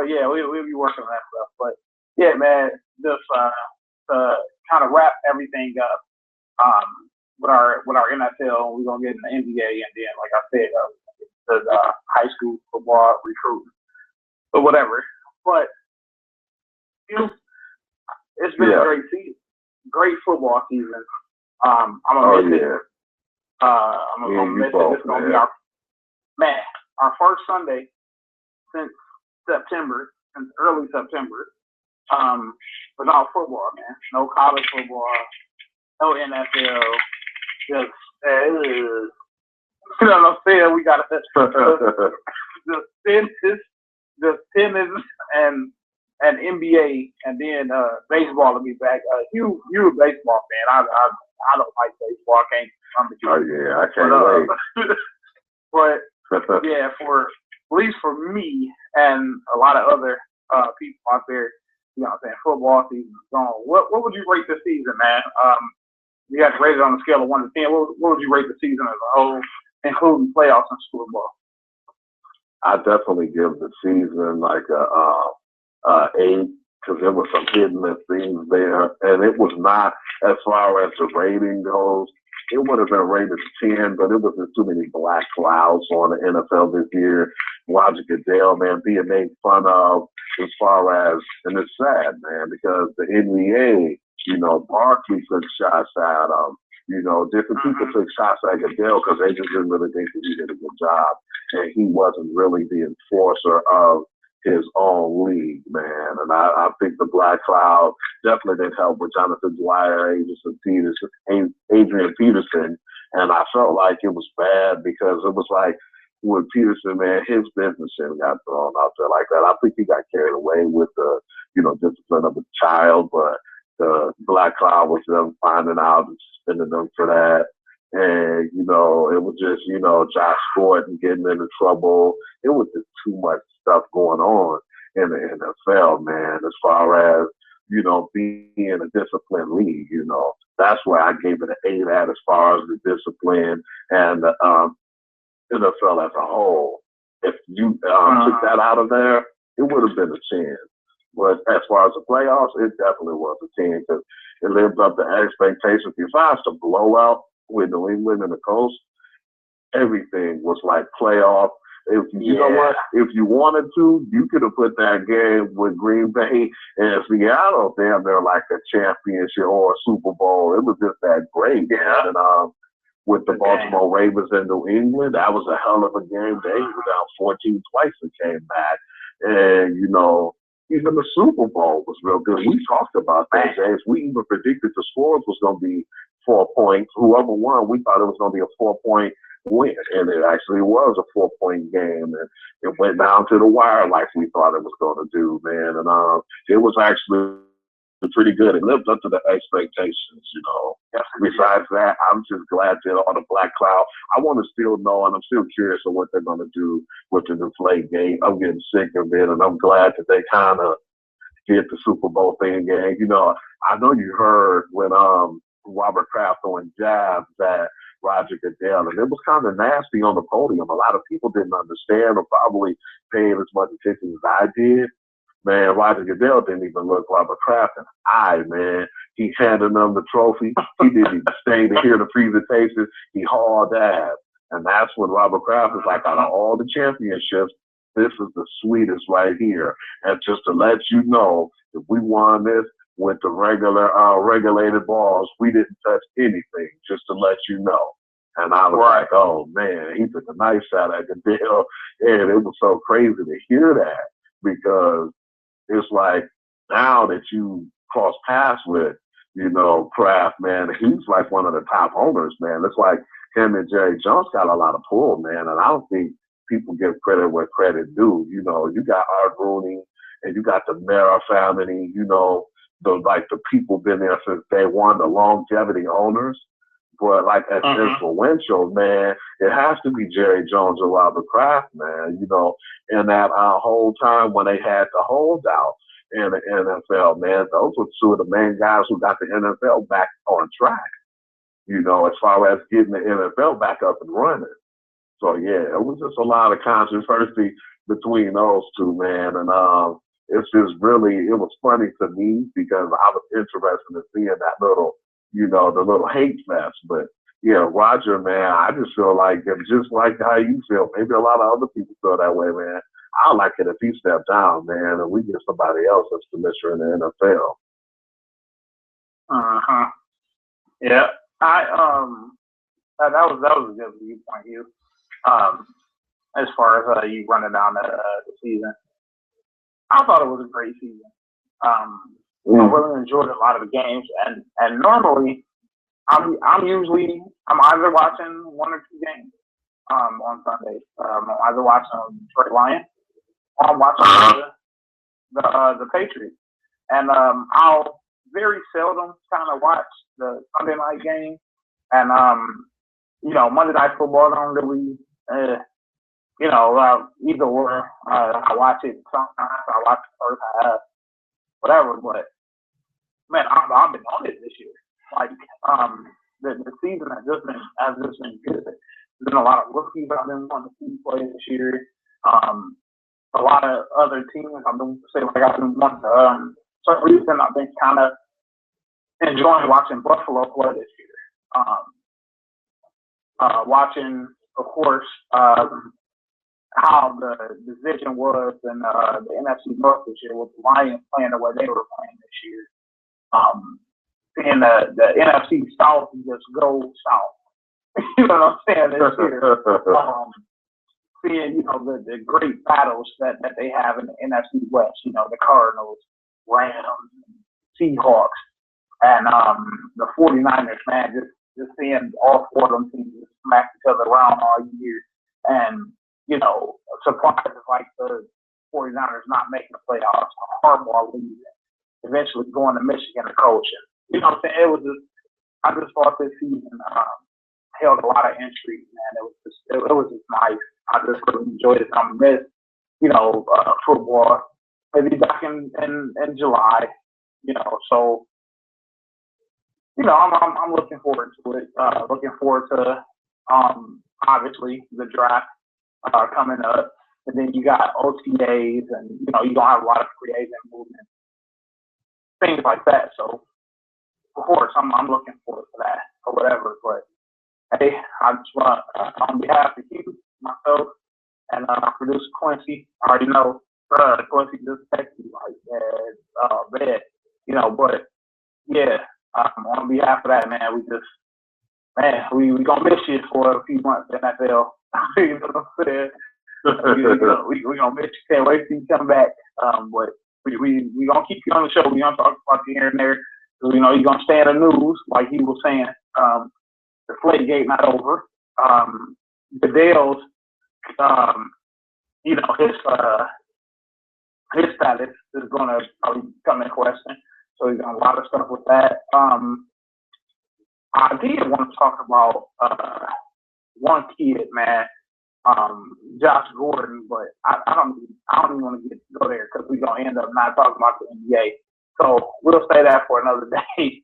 yeah, we'll be working on that stuff. But yeah, man, just to kind of wrap everything up. With our NFL, we're gonna get in the NBA, and then, like I said, the high school football recruiting, but whatever. But it's been a great season, great football season. I'm gonna miss it. I'm gonna miss it. It's gonna be our first Sunday since early September, without football, man. No college football, no NFL. Just, what I'm saying, we got the tennis and NBA, and then baseball will be back. You're a baseball fan. I don't like baseball. I can't. Oh yeah, I can't wait. But yeah, at least for me and a lot of other people out there, You know what I'm saying? Football season's gone. What would you rate this season, man? You had to rate it on a scale of 1 to 10. What would you rate the season as a whole, including playoffs and Super Bowl? I definitely give the season like a 8 because there was some hidden things there, and it was not as far as the rating goes. It would have been rated 10, but it was just too many black clouds on the NFL this year. Roger Goodell, man, being made fun of as far as, and it's sad, man, because the NBA, you know, Barkley took shots at him. You know, different people took shots at Goodell because they just didn't really think that he did a good job, and he wasn't really the enforcer of his own league, man. And I think the black cloud definitely didn't help with Jonathan Dwyer, Adrian Peterson. And I felt like it was bad because it was like with Peterson, man, his business got thrown out there like that. I think he got carried away with the, you know, discipline of a child, but the black cloud was them finding out and suspending them for that. And, you know, it was just, you know, Josh Gordon getting into trouble. It was just too much stuff going on in the NFL, man, as far as, you know, being a disciplined league, you know. That's where I gave it an 8 at as far as the discipline and the NFL as a whole. If you took that out of there, it would have been a 10. But as far as the playoffs, it definitely was a 10 because it lived up to expectations. Besides the blowout with New England and the Coast, everything was like playoff. You know what? If you wanted to, you could have put that game with Green Bay and Seattle damn near like a championship or a Super Bowl. It was just that great. Yeah. And with the Baltimore Ravens and New England, that was a hell of a game. They were down 14 twice and came back. And, you know, even the Super Bowl was real good. We talked about that, James. We even predicted the scores was going to be 4 points. Whoever won, we thought it was going to be a 4-point win, and it actually was a 4-point game, and it went down to the wire like we thought it was going to do, man. And it was actually pretty good. It lived up to the expectations, you know. Besides that, I'm just glad that all the black cloud. I want to still know, and I'm still curious of what they're going to do with the Deflate game. I'm getting sick of it, and I'm glad that they kind of did the Super Bowl thing again. You know, I know you heard when Robert Kraft throwing jabs at Roger Goodell, and it was kind of nasty on the podium. A lot of people didn't understand or probably paid as much attention as I did. Man, Roger Goodell didn't even look Robert Kraft in the eye, man. He handed them the trophy. He didn't even stay to hear the presentation. He hauled ass. And that's when Robert Kraft is like, out of all the championships, this is the sweetest right here. And just to let you know, if we won this with the regular regulated balls, we didn't touch anything, just to let you know. And I was like, oh, man, he took a nice shot at Goodell. And it was so crazy to hear that because it's like now that you cross paths with, you know, Kraft, man, he's like one of the top owners, man. It's like him and Jerry Jones got a lot of pull, man. And I don't think people give credit where credit due. You know, you got Art Rooney and you got the Mara family, you know, the people been there since day one, the longevity owners. But like as influential, man, it has to be Jerry Jones or Robert Kraft, man. You know, in that whole time when they had the holdout in the NFL, man, those were two of the main guys who got the NFL back on track. You know, as far as getting the NFL back up and running. So yeah, it was just a lot of controversy between those two, man, and it's just really, it was funny to me because I was interested in seeing that little, you know, the little hate fest. But yeah, Roger, man, I just feel like, just like how you feel, maybe a lot of other people feel that way, man. I like it if he stepped down, man, and we get somebody else as commissioner in the NFL. Yeah, that was a good viewpoint, Hugh. As far as you running down the season, I thought it was a great season. I really enjoyed a lot of the games, and normally I'm either watching 1 or 2 games on Sundays. I'm either watching Detroit Lions or I'm watching the Patriots, and I'll very seldom kind of watch the Sunday night game, and you know, Monday Night Football don't really. You know, either or. I watch it sometimes. I watch the first half. whatever. But man, I've been on it this year. Like the season has just been good. There's been a lot of rookies I've been wanting to see play this year. A lot of other teams I've been wanting to. For some reason, I've been kind of enjoying watching Buffalo play this year. Watching, of course, how the division was in the NFC North this year with the Lions playing the way they were playing this year. Seeing the NFC South just go south. You know what I'm saying? This year. Seeing, the great battles that they have in the NFC West, the Cardinals, Rams, Seahawks, and the 49ers, man, just seeing all four of them teams just smack each other around all year. And, surprises like the 49ers not making the playoffs, Harbaugh leaving, eventually going to Michigan to coach. And, you know what I'm saying? It was just, I just thought this season held a lot of intrigue, man. It was just nice. I just really enjoyed it. I missed, football. Maybe back in July, so, I'm looking forward to it. Looking forward to, obviously, the draft coming up. And then you got OTAs and, you're going to have a lot of free agent movement, things like that. So, of course, I'm looking forward to that or whatever. But, hey, I just want on behalf of Hugh, myself, and producer Quincy, I already know Quincy just texted me like, bad, but yeah, on behalf of that, man, we gonna miss you for a few months, NFL. You know what I'm saying? we gonna miss you. Can't wait till you come back. But we gonna keep you on the show. We gonna talk about you here and there. So, you're gonna stay in the news, like he was saying. The Flakegate not over. Goodell's, his status is going to probably come in question. So he's got a lot of stuff with that. I did want to talk about one kid, man, Josh Gordon, but I don't even want to go there because we're going to end up not talking about the NBA. So we'll say that for another day.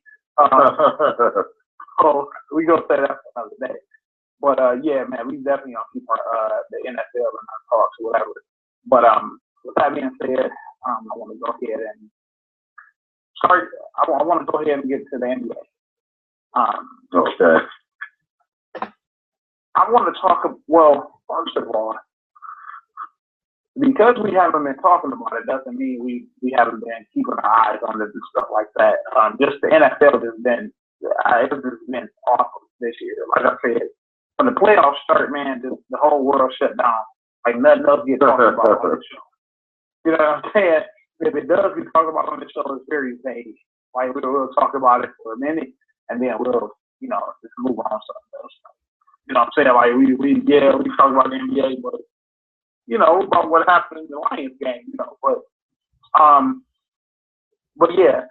So we gonna say that for another day. But yeah, man, we definitely gonna keep our the NFL and our talks or whatever. But with that being said, I want to go ahead and start. I want to go ahead and get to the NBA. Okay. I want to talk. Well, first of all, because we haven't been talking about it, doesn't mean we haven't been keeping our eyes on it and stuff like that. Just the NFL has been. It's just been awesome this year. Like I said, when the playoffs start, man, the whole world shut down. Like nothing else gets talked about on the show. You know what I'm saying? If it does get talked about on the show, it's very vague. Like we'll talk about it for a minute, and then we'll, just move on to something else. You know what I'm saying? Like we talk about the NBA, but about what happened in the Lions game. But yeah,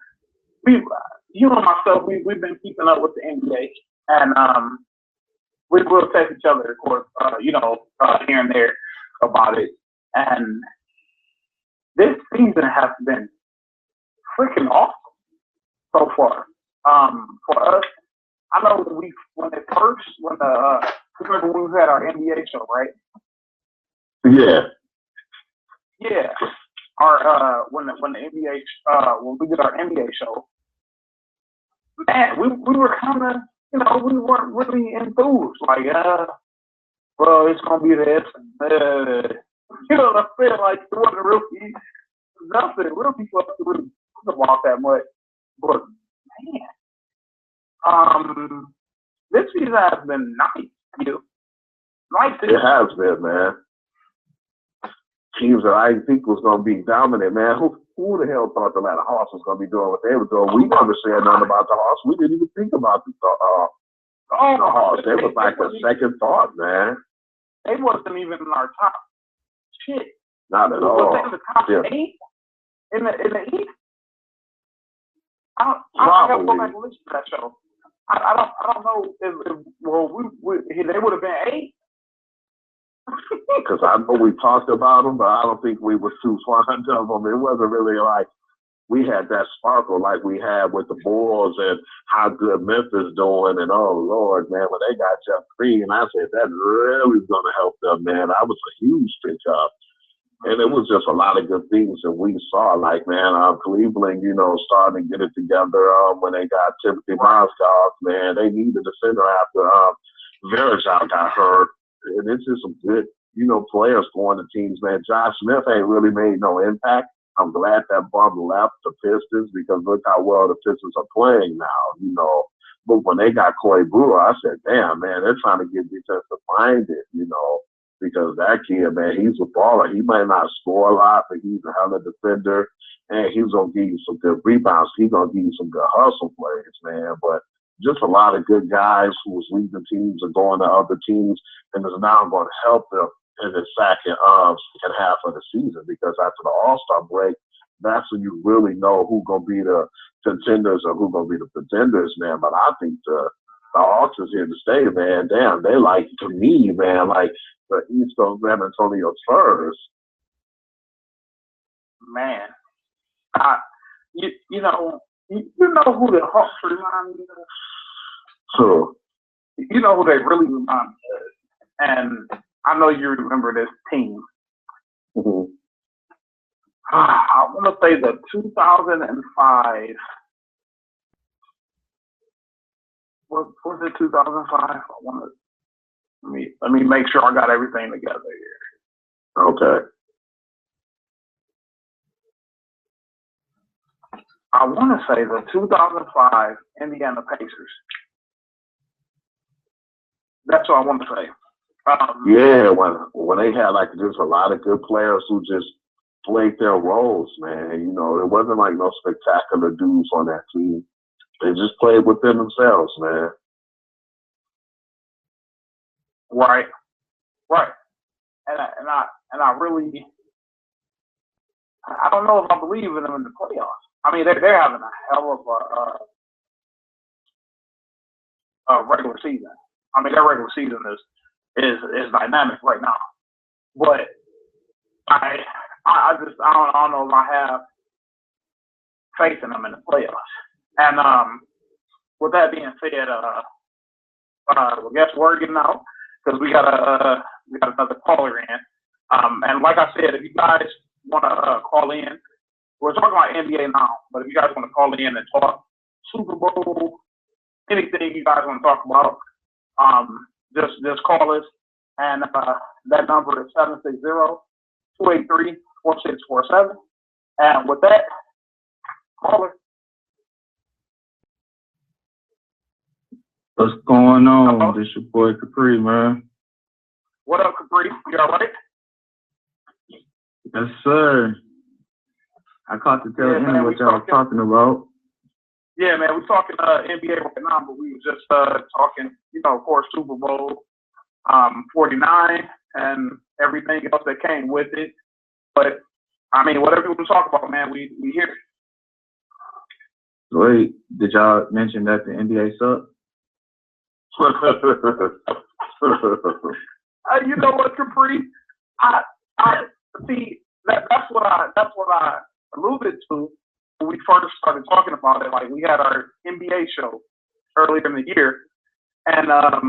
you and myself, we've been keeping up with the NBA, and we will text each other, of course, here and there about it. And this season has been freaking awesome so far. For us, I know remember when we had our NBA show, right? Yeah. Yeah. Our when the NBA when we did our NBA show. Man, we were kind of, we weren't really enthused. Like, well, it's going to be this. You know what I'm saying? Like, it wasn't really nothing. Real people have to really talk about that much. But, man, this season has been nice, Nice. It has been, man. Teams that I didn't think was going to be dominant, man. Who the hell thought the Atlanta Hawks was going to be doing what they were doing? We never said nothing about the Hawks. We didn't even think about the Hawks. They was like the second thought, man. They wasn't even in our top shit. Not at all. Was they in the top 8 in the East? I have to go back and listen to that show. I don't know if they would have been 8. Because I know we talked about them, but I don't think we were too fond of them. It wasn't really like we had that sparkle like we had with the Bulls and how good Memphis doing. And oh Lord, man, when they got Jeff Green, I said that really is going to help them, man. That was a huge pickup. And it was just a lot of good things that we saw. Like, man, Cleveland, you know, starting to get it together when they got Timothy Mozgov, man. They needed a center after Verajao got hurt. And it's just some good, you know, players going to teams, man. Josh Smith ain't really made no impact. I'm glad that bum left the Pistons because look how well the Pistons are playing now, you know. But when they got Corey Brewer, I said, damn, man, they're trying to get defensive-minded, you know. Because that kid, man, he's a baller. He might not score a lot, but he's a hell of a defender. And he's going to give you some good rebounds. He's going to give you some good hustle plays, man. But just a lot of good guys who was leading teams and going to other teams and is now going to help them in the second half of the season. Because after the All-Star break, that's when you really know who's going to be the contenders or who's going to be the pretenders, man. But I think the Hawks is here to stay, man. Damn, they like, to me, man, like, the East Coast San Antonio Spurs. Man, you know who the Hawks remind me of? So, you know who they really remind me of, and I know you remember this team. mm-hmm. I want to say the 2005. Was it 2005? I want to. Let me make sure I got everything together here. Okay. I want to say the 2005 Indiana Pacers. That's what I want to say. Yeah, when they had like just a lot of good players who just played their roles, man. You know, it wasn't like no spectacular dudes on that team. They just played within themselves, man. Right. And I really, I don't know if I believe in them in the playoffs. I mean, they're having a hell of a regular season. I mean, their regular season is dynamic right now. But I don't know if I have faith in them in the playoffs. And with that being said, well, guess we're getting out because we got another caller in. And like I said, if you guys want to call in, we're talking about NBA now, but if you guys want to call in and talk Super Bowl, anything you guys want to talk about, just call us. And that number is 760-283-4647. And with that, caller. What's going on? This your boy Capri, man. What up, Capri? You all right? Yes, sir. I caught the tail end of what y'all was talking about. Yeah, man, we're talking NBA right now, but we were just talking, you know, of course, Super Bowl 49 and everything else that came with it. But, I mean, whatever you want to talk about, man, we hear it. Wait, did y'all mention that the NBA sucked? You know what, Capri? I see that's what I alluded to when we first started talking about it. Like we had our NBA show earlier in the year, and last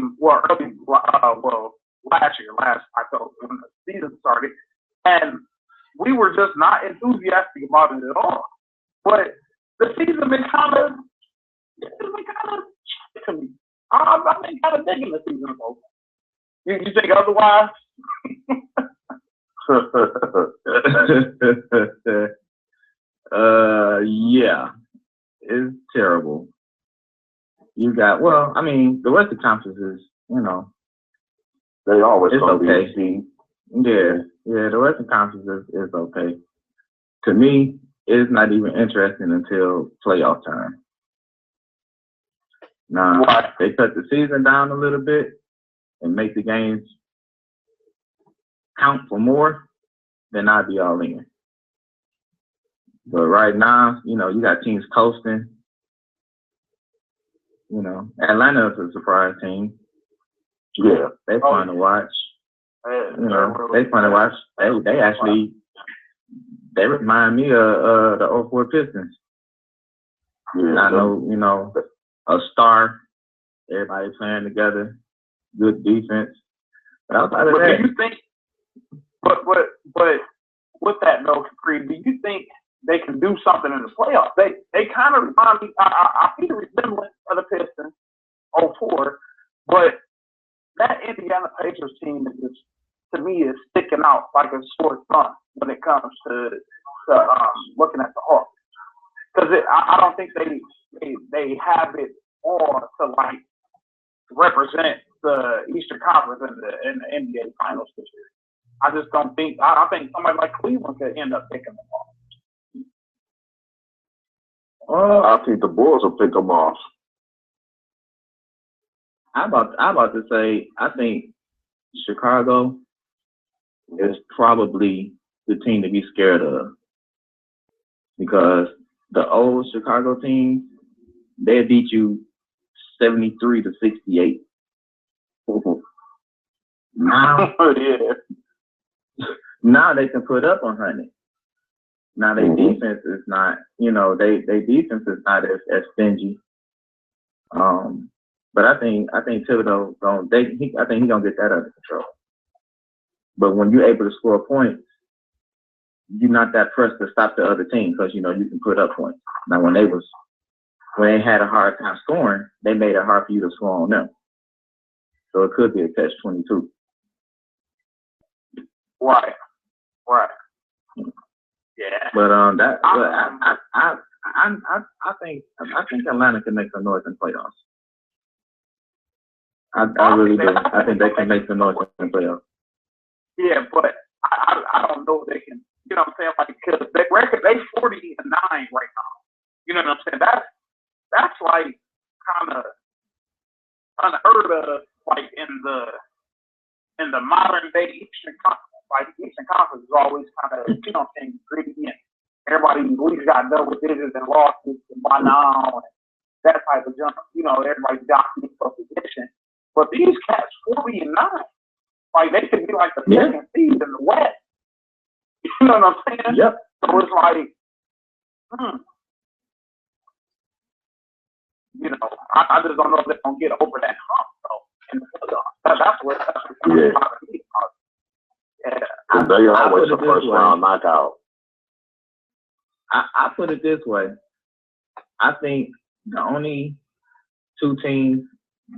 October when the season started, and we were just not enthusiastic about it at all. But the season been kind of to me. I've been kind of digging the season, folks. You think otherwise? Yeah, it's terrible. You got, well, I mean, the Western Conference is, you know, they always it's okay. Yeah, the Western Conference is okay. To me, it's not even interesting until playoff time. Now, they cut the season down a little bit and make the games count for more, then I'd be all in. But right now, you know, you got teams coasting. You know, Atlanta is a surprise team. Yeah. They're fun to watch. You know, they fun to watch. They actually They remind me of the 04 Pistons. Yeah, I know, a star, everybody playing together, good defense. But outside of that, do you think? But with that though, Capri, do you think they can do something in the playoffs? They kind of remind me. I see the resemblance of the Pistons, 04, but that Indiana Pacers team is just, to me, is sticking out like a sore thumb when it comes to looking at the Hawks. Because I don't think they have it all to like represent the Eastern Conference in the NBA Finals this year. I just don't think. I think somebody like Cleveland could end up picking them off. I think the Bulls will pick them off. I'm about to say, I think Chicago is probably the team to be scared of, because the old Chicago team, they beat you 73-68. Now, now they can put up 100. Now their defense is not, their defense is not as stingy. But I think Thibodeau I think he's gonna get that under control. But when you're able to score points, you're not that pressed to stop the other team, because you can put up points. Now when they had a hard time scoring, they made it hard for you to score on them. So it could be a catch-22. Right. Yeah. But I think Atlanta can make some noise in playoffs. I really do. I think they can make some noise in playoffs. Yeah, but I don't know if they can. You know what I'm saying? Like, because they record, they 40-9 right now. You know what I'm saying? That's like kind of unheard of, like in the modern day Eastern Conference. Like, Eastern Conference is always kind of, gritty, and everybody at least got double digits and losses by now, and that type of jump. Everybody's jockeying for position. But these cats 40-9, like they could be like the second seed in the West. You know what I'm saying? Yep. So it's like, I just don't know if they're gonna get over that hump though in the playoffs. That's what yeah. They always a first round knockout. I put it this way. I think the only two teams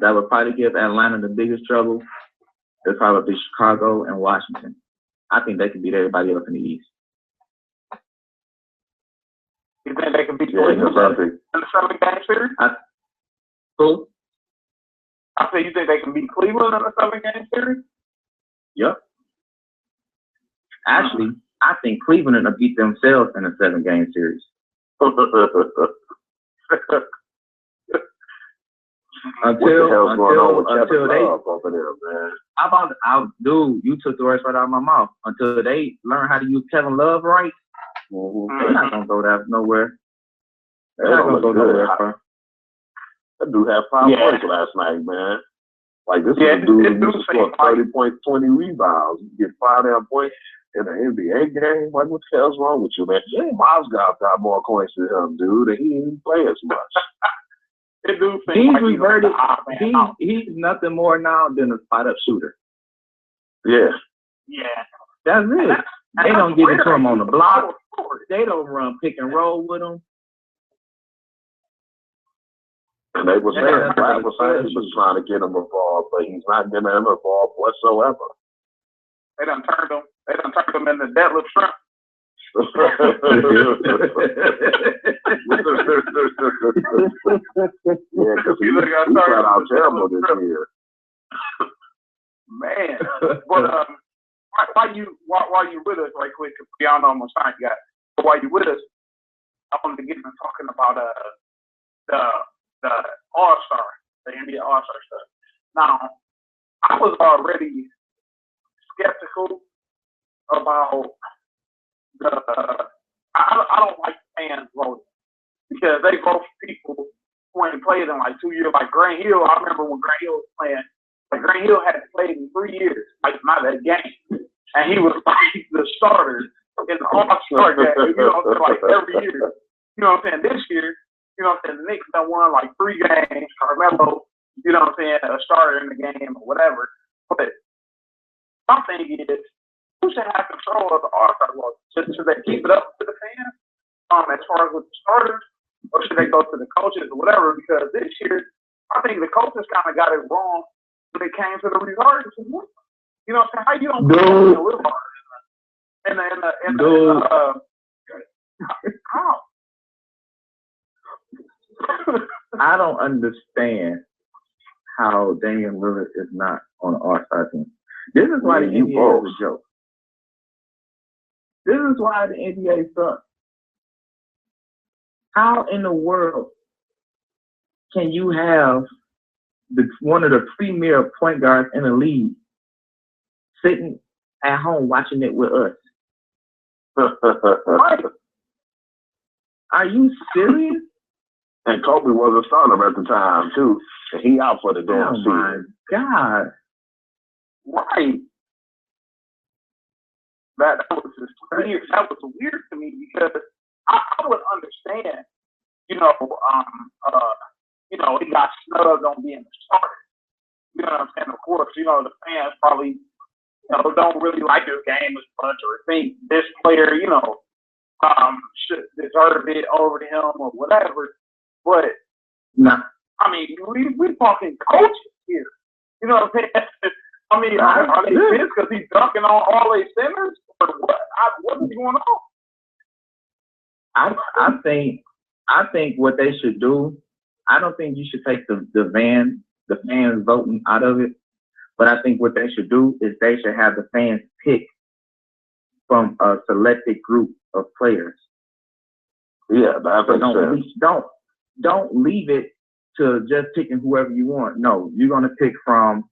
that would probably give Atlanta the biggest trouble is probably Chicago and Washington. I think they can beat everybody else in the East. You think they can beat Cleveland in the 7-game series? Who? I say you think they can beat Cleveland in the 7-game series? Yep. Actually, I think Cleveland will beat themselves in a 7-game series. until they over there, man. Dude, you took the words right out of my mouth. Until they learn how to use Kevin Love right, they're not gonna go that nowhere. They're not gonna go nowhere, bro. That dude had 5 points last night, man. Like, this is a dude who scored 30 points, 20 rebounds. You get 5 damn points in an NBA game? What the hell's wrong with you, man? Miles got more points than him, dude, and he didn't play as much. He's reverted. He's nothing more now than a spot-up shooter. Yeah. Yeah. That's it. They don't give it to him on the block. They don't run pick and roll with him. And they were saying, Brad was saying he was trying to get him involved, but he's not getting him involved whatsoever. They done turned him into deadlift shrimp. Yeah, because he got out terrible this year. Man, but while you with us, right quick, because we all know how much time you got. But while you with us, I wanted to get into talking about the All-Star, the NBA All-Star stuff. Now, I was already skeptical about I don't like fans voting, because they vote for people who ain't played in like 2 years. Like Grant Hill, I remember when Grant Hill was playing. Like Grant Hill hadn't played in 3 years, like not that game, and he was like the starter in the All-Star game, you know what I'm saying, like every year. You know what I'm saying? This year, you know what I'm saying, the Knicks done won like 3 games, Carmelo, you know what I'm saying, a starter in the game or whatever. But my thing is, who should have control of the All-Star vote? Should they keep it up to the fans, as far as with the starters, or should they go to the coaches or whatever? Because this year, I think the coaches kind of got it wrong when it came to the reserves. You know what I'm saying? How you don't put a little hard how? I don't understand how Damian Lillard is not on the All-Star team. This is why the NBA is a joke. This is why the NBA sucks. How in the world can you have one of the premier point guards in the league sitting at home watching it with us? Are you serious? And Kobe was a starter at the time too, and he out for the damn season. Oh my God! Right. That was just weird. That was weird to me because I would understand, he got snubbed on being the starter. You know what I'm saying? Of course, the fans probably, don't really like his game as much or think this player, should deserve it over to him or whatever. But, I mean, we talking coaches here. You know what I'm saying? I mean, are they pissed because he's dunking on all these centers? Or what? What is going on? I think what they should do, I don't think you should take the fans voting out of it. But I think what they should do is they should have the fans pick from a selected group of players. Yeah, that makes sense. Don't leave it to just picking whoever you want. No, you're going to pick from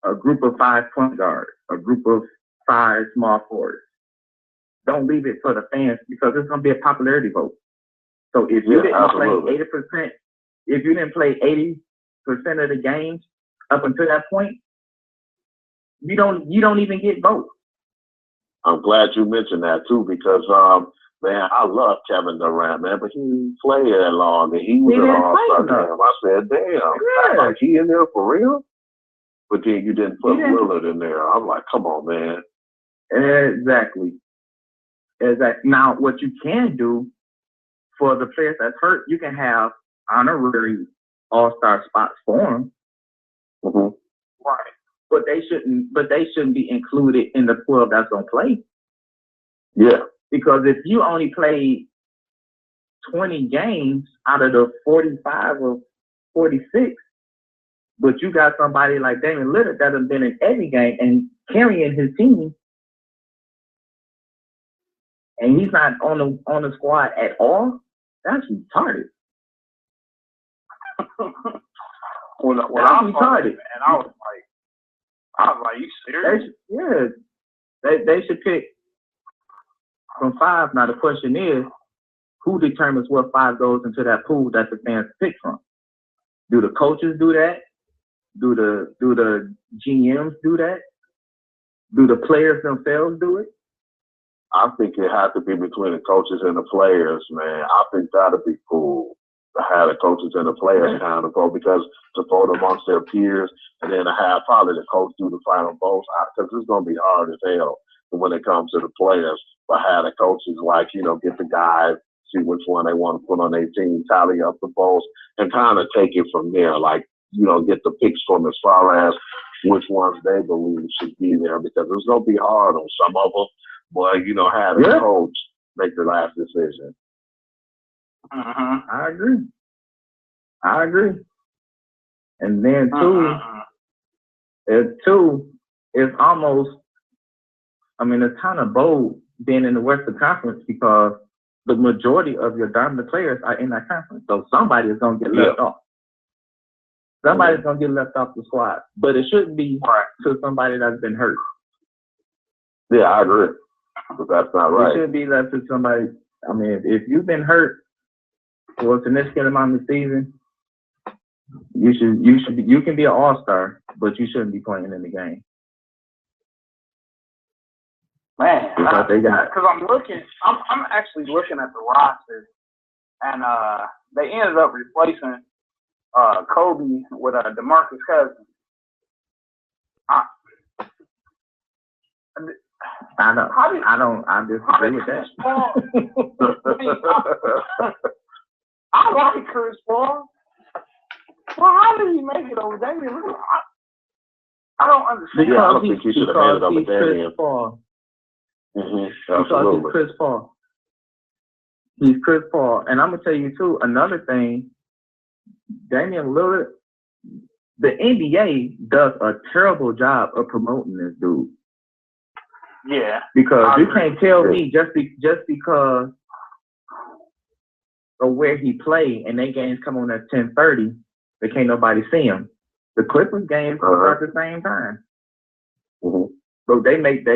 a group of 5 point guards, a group of 5 small forwards. Don't leave it for the fans because it's going to be a popularity vote. So if you didn't play 80%, if you didn't play 80% of the games up until that point, you don't even get votes. I'm glad you mentioned that too because man, I love Kevin Durant, man, but he didn't play that long, and he was an All-Star game. I said, damn, like he in there for real? But then you didn't put Lillard in there. I'm like, come on, man. Exactly. Now, what you can do for the players that's hurt, you can have honorary All-Star spots for them. Mm-hmm. Right. But they shouldn't be included in the 12 that's gonna play. Yeah. Because if you only played 20 games out of the 45 or 46, but you got somebody like Damian Lillard that has been in every game and carrying his team, and he's not on the squad at all, that's retarded. When I was retarded, man, I was like, you serious? They should pick from 5. Now the question is, who determines what 5 goes into that pool that the fans pick from? Do the coaches do that? Do the GMs do that? Do the players themselves do it? I think it has to be between the coaches and the players, man. I think that'd be cool to have the coaches and the players kind of vote because to vote amongst their peers and then to have probably the coach do the final votes because it's going to be hard as hell when it comes to the players. But have the coaches get the guys, see which one they want to put on their team, tally up the votes, and kind of take it from there. Get the picks from as far as which ones they believe should be there because it's going to be hard on some of them. But, have the coach make the last decision. I agree. And then it's almost, it's kind of bold being in the Western Conference because the majority of your dominant players are in that conference. So somebody is going to get left off. Somebody's going to get left off the squad. But it shouldn't be to somebody that's been hurt. Yeah, I agree. But that's not right. It should be left to somebody. If you've been hurt for a significant amount of the season, you can be an all-star, but you shouldn't be playing in the game. Man, they got. Because I'm actually looking at the roster, and they ended up replacing Kobe with DeMarcus Cousins. I disagree with that. I like Chris Paul. Well, how did he make it over Damian Lillard? I don't understand. Yeah, I don't think he should have made it over Damian. Chris Paul. Mm-hmm. Absolutely. Because he's Chris Paul. He's Chris Paul. And I'm going to tell you, too, another thing, Damian Lillard, the NBA does a terrible job of promoting this dude. Yeah. Because you can't tell me just because of where he played and their games come on at 10:30, that can't nobody see him. The Clippers games start at the same time. Mm-hmm. So they make sure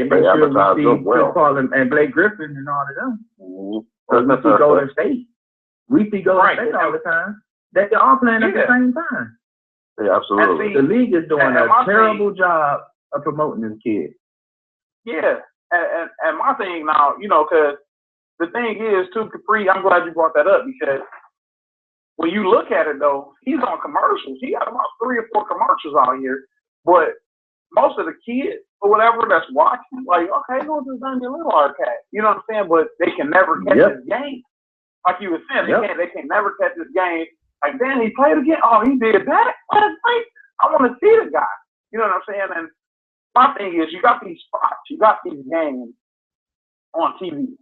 we see Chris Paul and Blake Griffin and all of them. Mm-hmm. We see Golden State. We see Golden State all the time. They're all playing at the same time. Yeah, absolutely. The league is doing a terrible job of promoting this kid. Yeah, and my thing now, because the thing is, too, Capri, I'm glad you brought that up, because when you look at it, though, he's on commercials. He got about 3 or 4 commercials out here, but most of the kids or whatever that's watching, like, okay, go to this Damian Lillard cat. You know what I'm saying? But they can never catch this game. Like you were saying, they can never catch this game. Like, then he played again. Oh, he did that? I want to see the guy. You know what I'm saying? And my thing is, you got these spots, you got these games on TV.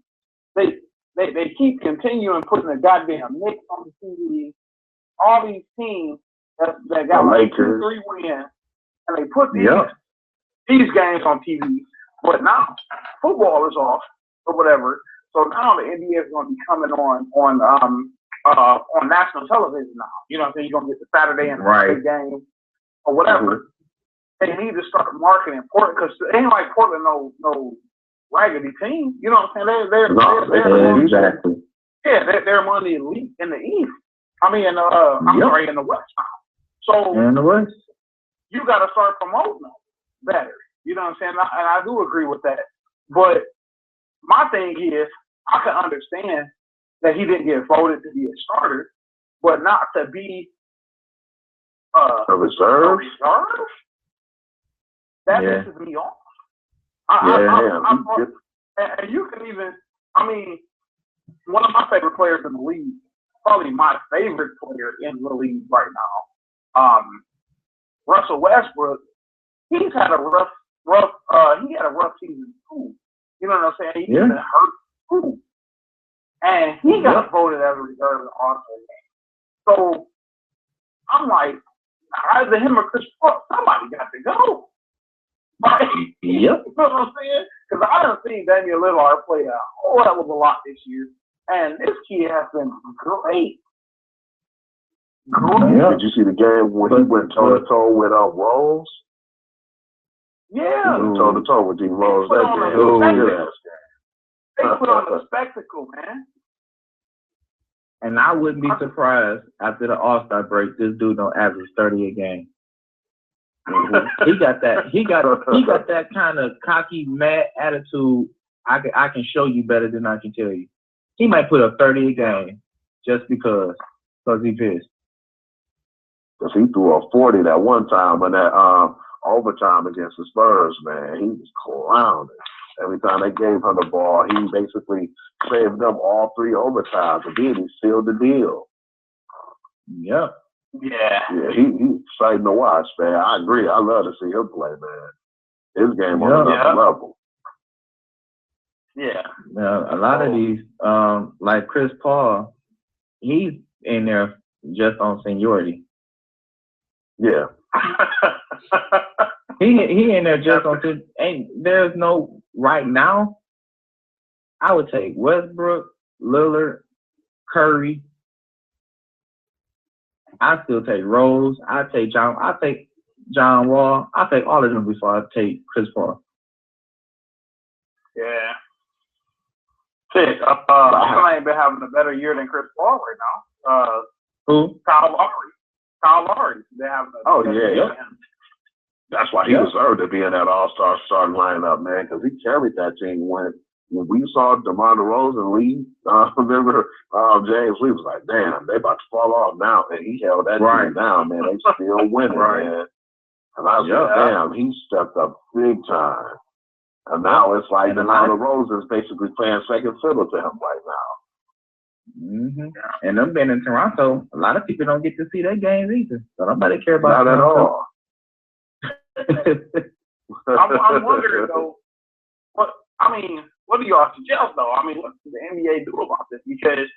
They keep continuing putting the goddamn Knicks on the TV. All these teams that got like 2-3 wins, and they put these games on TV. But now football is off or whatever. So now the NBA is going to be coming on national television now. You know what I'm saying? You're going to get the Saturday and Sunday game or whatever. They need to start marketing Portland, because it ain't like Portland no raggedy team. You know what I'm saying? They're exactly. Yeah, they're among the elite in the East. I mean, in the West now. So in the West, you got to start promoting them better. You know what I'm saying? And I do agree with that. But my thing is, I can understand that he didn't get voted to be a starter, but not to be a reserve. That pisses me off. And you can even, I mean, one of my favorite players in the league, probably my favorite player in the league right now, Russell Westbrook. He's had a rough season too. You know what I'm saying? He's been hurt too, and he got voted as a reserve in the All-Star game. So I'm like, either him or Chris Paul, somebody got to go. Like, you know what I'm saying? Because I haven't seen Damian Lillard play a whole hell of a lot this year, and this kid has been great. Yeah. Did you see the game when he went toe-to-toe with Rose? Yeah. Toe-to-toe with D. Rose. They put on a spectacle, man. And I wouldn't be surprised after the All-Star break, this dude don't average 30 a game. Mm-hmm. He got that kind of cocky, mad attitude. I can show you better than I can tell you. He might put up 30 a game just because he pissed. Because he threw a 40 that one time in that overtime against the Spurs, man. He was clowning. Every time they gave him the ball, he basically saved them all 3 overtimes. And then he sealed the deal. Yep. Yeah. Yeah, he's exciting to watch, man. I agree. I love to see him play, man. His game on another level. Yeah. Now, a lot of these, like Chris Paul, he's in there just on seniority. Yeah. he in there just on there's no right now. I would take Westbrook, Lillard, Curry. I still take Rose. I take John Wall. I take all of them before I take Chris Paul. Yeah. Shit, I ain't been having a better year than Chris Paul right now. Who? Kyle Lowry. They're having a better year than him. That's why he deserved to be in that All-Star starting lineup, man, because he carried that team when we saw DeMar DeRozan leave. Remember, James Lee was like, damn, they about to fall off now. And he held that team down, man. They still winning, man. And I was like, damn, he stepped up big time. And now it's like DeMar DeRozan's basically playing second fiddle to him right now. Mm-hmm. And them being in Toronto, a lot of people don't get to see their games either. So nobody care about Not at all. I'm wondering though, what do y'all suggest though? I mean, what does the NBA do about this? Because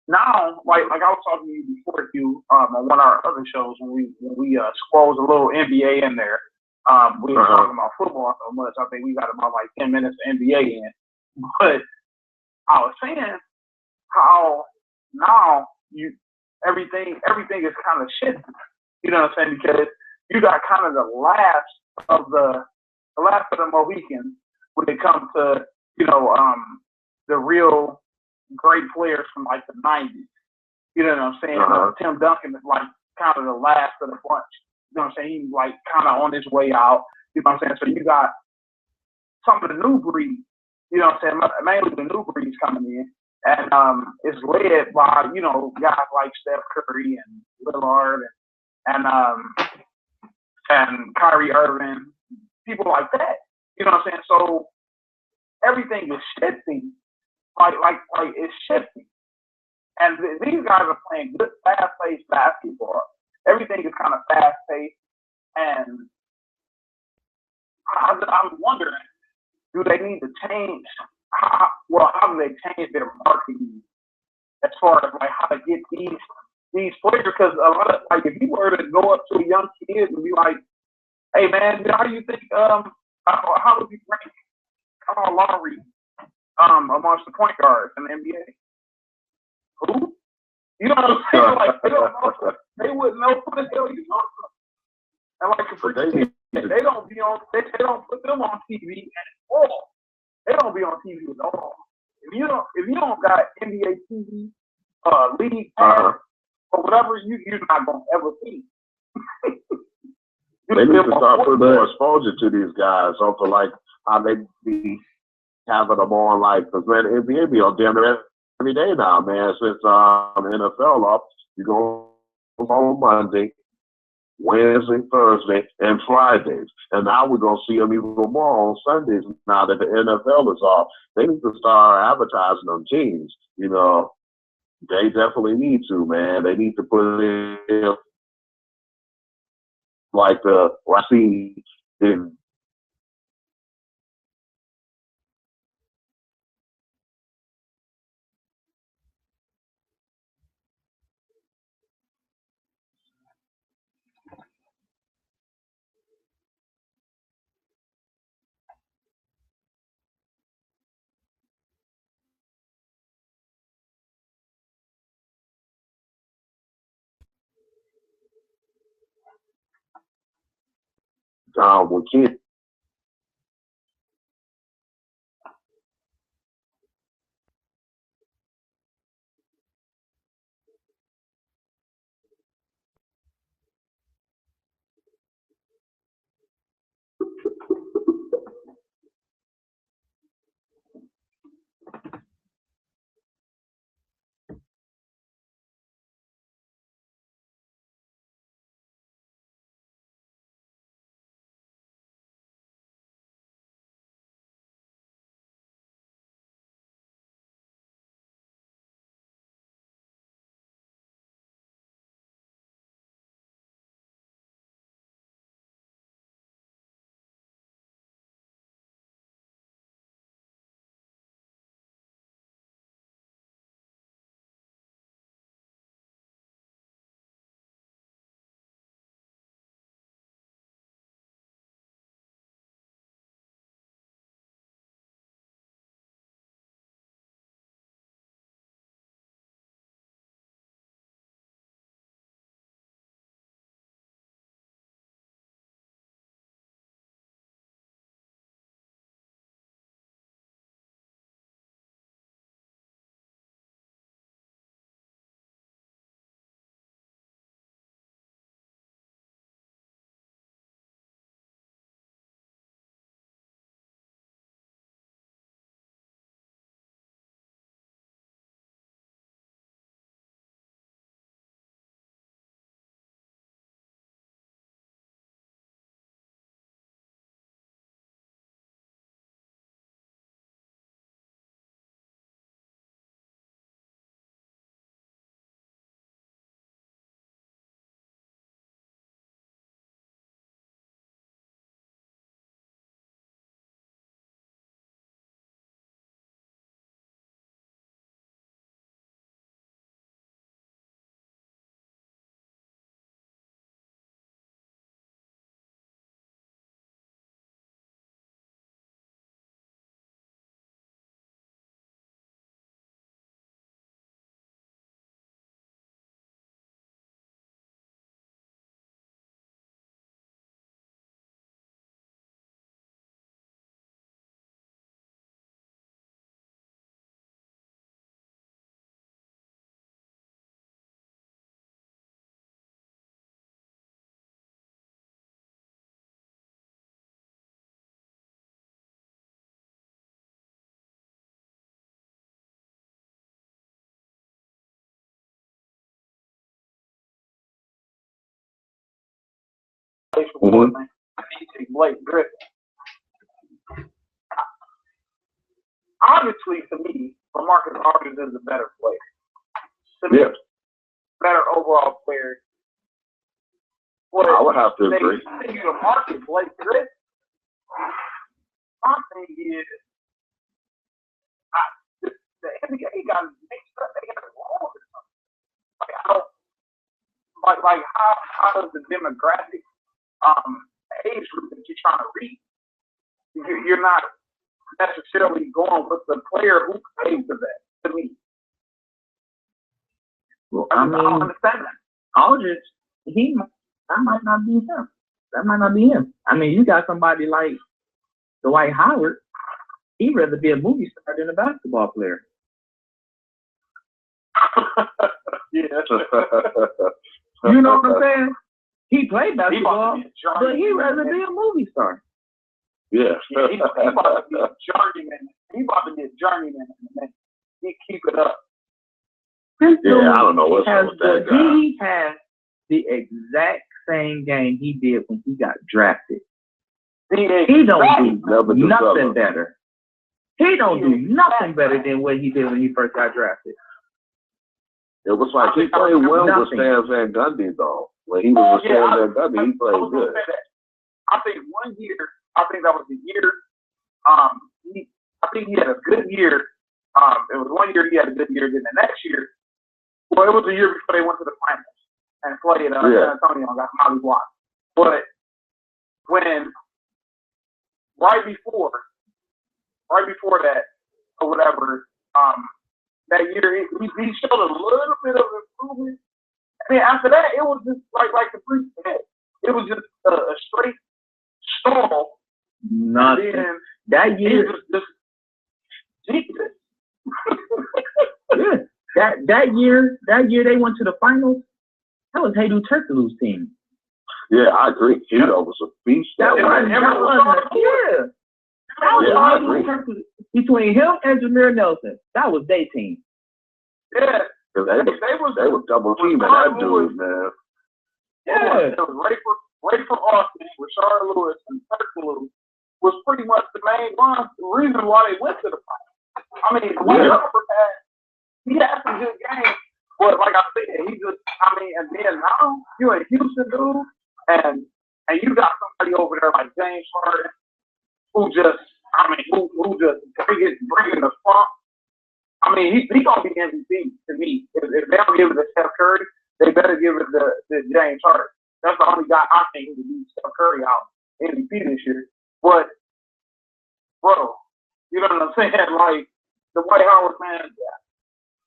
now, like I was talking to you before, Hugh, on one of our other shows when we squoze a little NBA in there. We were talking about football so much. I think we got about like 10 minutes of NBA in. But I was saying how now everything is kind of shit. You know what I'm saying? Because you got kind of the last of the Mohicans when it comes to, the real great players from like the 90s. You know what I'm saying? Tim Duncan is like kind of the last of the bunch. You know what I'm saying? He's like kind of on his way out. You know what I'm saying? So you got some of the new breed, you know what I'm saying? Mainly the new breeds coming in. And it's led by, guys like Steph Curry and Lillard and Kyrie Irving, people like that. You know what I'm saying? So everything is shifting. Like it's shifting. And these guys are playing good, fast-paced basketball. Everything is kind of fast-paced. And I'm wondering, do they need to change? How do they change their marketing as far as like how to get these players? Because a lot of if you were to go up to a young kid and be like, "Hey man, how do you think? How would you rank Kyle Lowry amongst the point guards in the NBA?" Who? You know what I'm saying? Like they don't know. They wouldn't know who the hell you are. And like they don't be on. They don't put them on TV at all. They don't be on TV at all. If you don't got NBA TV, league pass, or whatever, you're not gonna ever see. They need to start putting more exposure to these guys, also like how they be having them on, like, because man, the NBA be on damn near every day now, man. Since NFL off, you go on Monday, Wednesday, Thursday, and Fridays. And now we're going to see them even more on Sundays now that the NFL is off. They need to start advertising them teams. They definitely need to, man. They need to put it in like I see in with kids. place for Portland. I think he take Blake Griffin. Obviously, to me, LaMarcus Aldridge is a better player. To me, better overall player. But I would have to agree. They continue to market Blake Griffin. My thing is, the NBA got mixed up. They got it wrong or something. Like, I don't, like how does the demographic, age group that you're trying to reach, you're not necessarily going with the player who pays the best, to me. Well, I mean, I don't understand that. Aldridge, that might not be him. That might not be him. I mean, you got somebody like Dwight Howard. He'd rather be a movie star than a basketball player. Yeah. You know what I'm saying? He played basketball, but he'd rather be a movie star. Yeah. He about to be a journeyman. He about to be a journeyman. He keep it up. Yeah, I don't know what's up with that guy. He has the exact same game he did when he got drafted. He don't do nothing better. He don't do nothing better than what he did when he first got drafted. It was like he played well with Stan Van Gundy, though. When he was with Stan Van Gundy, he played good. I think one year, I think that was the year, I think he had a good year. It was one year he had a good year, then the next year, well, it was the year before they went to the finals and played San Antonio and got Molly Watt. But when, right before that, or whatever, that year, he showed a little bit of improvement. And then after that, it was just like the priest said. It was just a straight stall. Nothing. That year, just Jesus. Yeah. That year they went to the finals. That was Hadu Turkoglu's team. Yeah, I agree. Hito was a beast. That was between him and Jameer Nelson. That was their team. Yeah. They were double teaming that dude, man. Yeah. It was Rayford Austin, Rashard Lewis, and Turkoglu was pretty much the main one. The reason why they went to the finals. I mean, he had some good games, but like I said, and then now you're in Houston, dude, and you got somebody over there like James Harden, who just bringing the funk. I mean, he gonna be MVP to me. If they don't give it to Steph Curry, they better give it to James Harden. That's the only guy I think who can beat Steph Curry out MVP this year. But bro, you know what I'm saying? Like the White Howard man,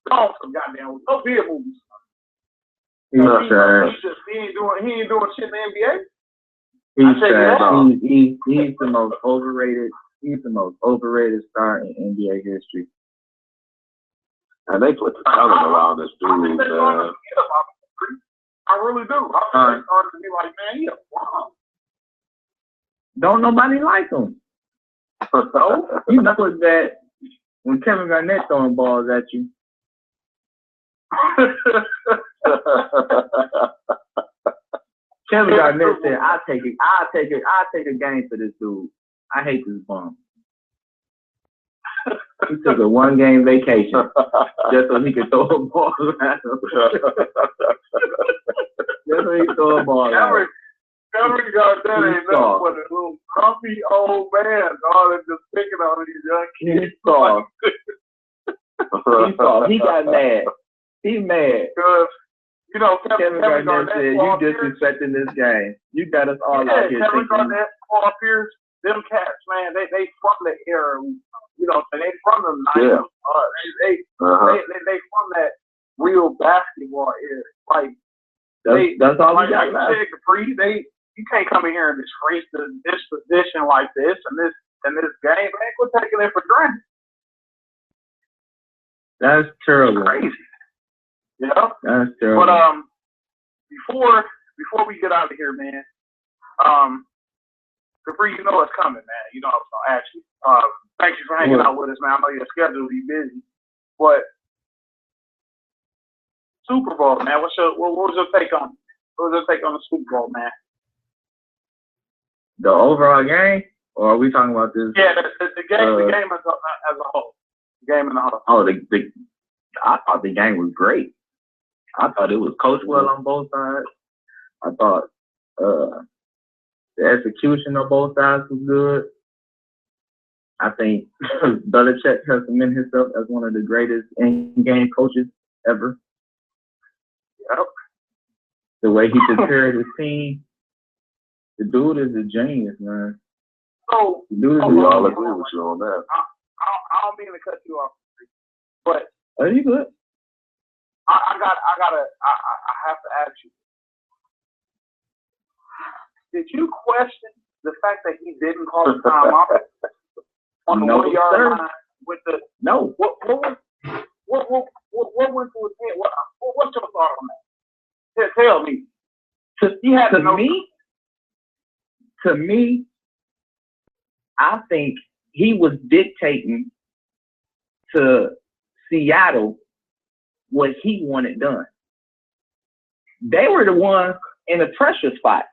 don't some goddamn go be a movie star. He ain't doing shit in the NBA. He's the most overrated. He's the most overrated star in NBA history. And they put the talent around this dude, man. I really do. I'm starting to be like, man, he a bomb. Don't nobody like him. No, you know that when Kevin Garnett throwing balls at you. Kevin Garnett said, I'll take a game for this dude. I hate this bum. He took a 1-game vacation just so he could throw a ball at him. Just so he could throw a ball at him. Kevin Garnett ain't nothing but a little grumpy old man, dog, that's just picking on these young kids. He saw. He got mad. He mad. Because, you know, Kevin Garnett said, you disrespecting this game. You got us all out here Kevin thinking. Garnett, Paul Pierce, them cats, man, they from the era, you know, and they from the 90s. They from that real basketball era. Like, that's all we got left. You can't come in here and disgrace this position like this and this game, man. Quit taking it for granted. That's terrible. Crazy. You know? That's terrible. But before we get out of here, man, Capri, you know what's coming, man. You know I was gonna ask you. Thank you for hanging out with us, man. I know your schedule will be busy. But Super Bowl, man, what was your take on the Super Bowl, man? The overall game, or are we talking about this? Yeah, the game as a whole. The game in the whole. Oh, I thought the game was great. I thought it was coached well on both sides. I thought the execution on both sides was good. I think Belichick has cemented himself as one of the greatest in-game coaches ever. Yep. The way he prepared his team, the dude is a genius, man. So, We all agree with you on that. I don't mean to cut you off, but Are you good? I have to ask you. Did you question the fact that he didn't call the timeout on the 1 yard line with the no? What went through his head? What's your thought on that? Tell me. To me, I think he was dictating to Seattle what he wanted done. They were the ones in a pressure spot.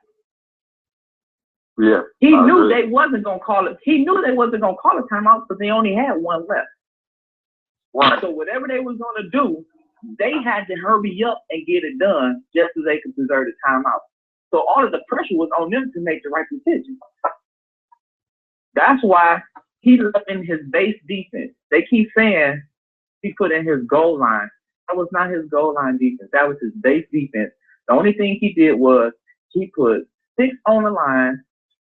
Yeah. He knew they wasn't gonna call it. He knew they wasn't gonna call it timeout because they only had one left. Right. So whatever they was gonna do, they had to hurry up and get it done just so they could preserve the timeout. So all of the pressure was on them to make the right decision. That's why he left in his base defense. They keep saying he put in his goal line. That was not his goal line defense. That was his base defense. The only thing he did was he put 6 on the line.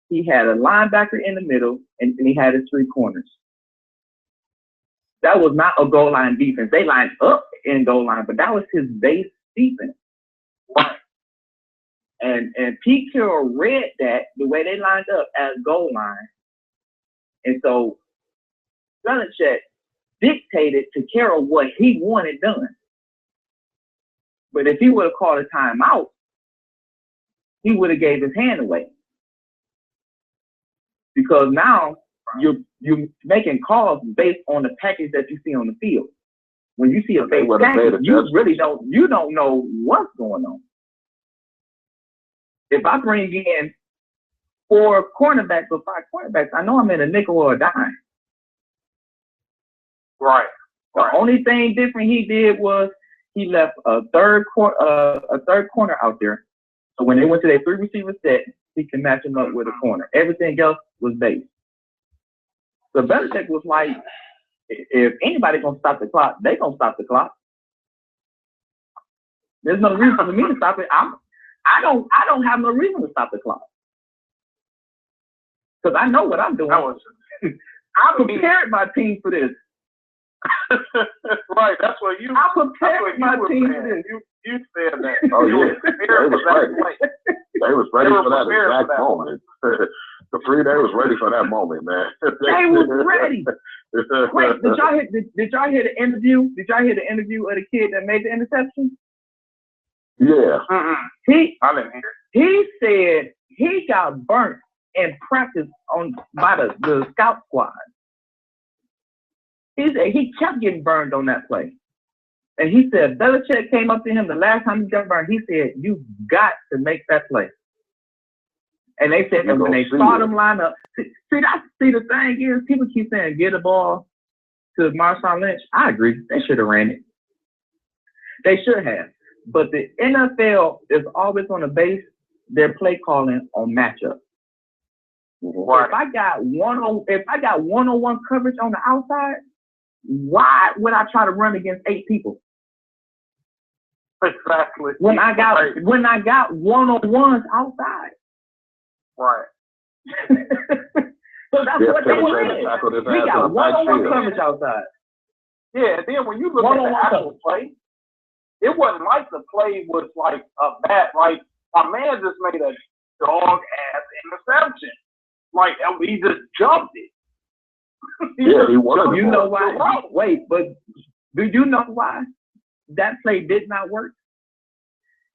He had a linebacker in the middle, and he had his 3 corners. That was not a goal line defense. They lined up in goal line, but that was his base defense. And Pete Carroll read that the way they lined up as goal line. And so Belichick dictated to Carroll what he wanted done. But if he would have called a timeout, he would have gave his hand away. Because now you're making calls based on the package that you see on the field. When you see a base package, you don't know what's going on. If I bring in 4 cornerbacks or 5 cornerbacks, I know I'm in a nickel or a dime. Right. The only thing different he did was he left a third corner out there. So when they went to their 3 receiver set, he can match him up with a corner. Everything else was base. So Belichick was like, if anybody's gonna stop the clock, they gonna stop the clock. There's no reason for me to stop it. I don't have no reason to stop the clock. Because I know what I'm doing. I prepared my team for this. Right, that's what you. I prepared my team for this. You said that. Oh yeah, they was ready for that exact moment. The Free Day was ready for that moment, man. They was ready. Wait, did y'all hear the interview? Did y'all hear the interview of the kid that made the interception? Yeah. I didn't hear it. He said he got burnt in practice by the scout squad. He said he kept getting burned on that play. And he said Belichick came up to him the last time he got burned. He said, "You got to make that play." And they said that when they saw them line up, see, the thing is, people keep saying get the ball to Marshawn Lynch. I agree. They should have ran it. They should have. But the NFL is always going to base their play calling on matchup. Right. If I got one-on-one coverage on the outside, why would I try to run against 8 people? Exactly. When I got one-on-ones outside. Right. So that's what they did. We got one-on-one coverage outside. Yeah, and then when you look at the actual play, it wasn't like the play was like a bad, like my man just made a dog-ass interception. Like, he just jumped it. He wanted. You know why? Wait, but do you know why that play did not work?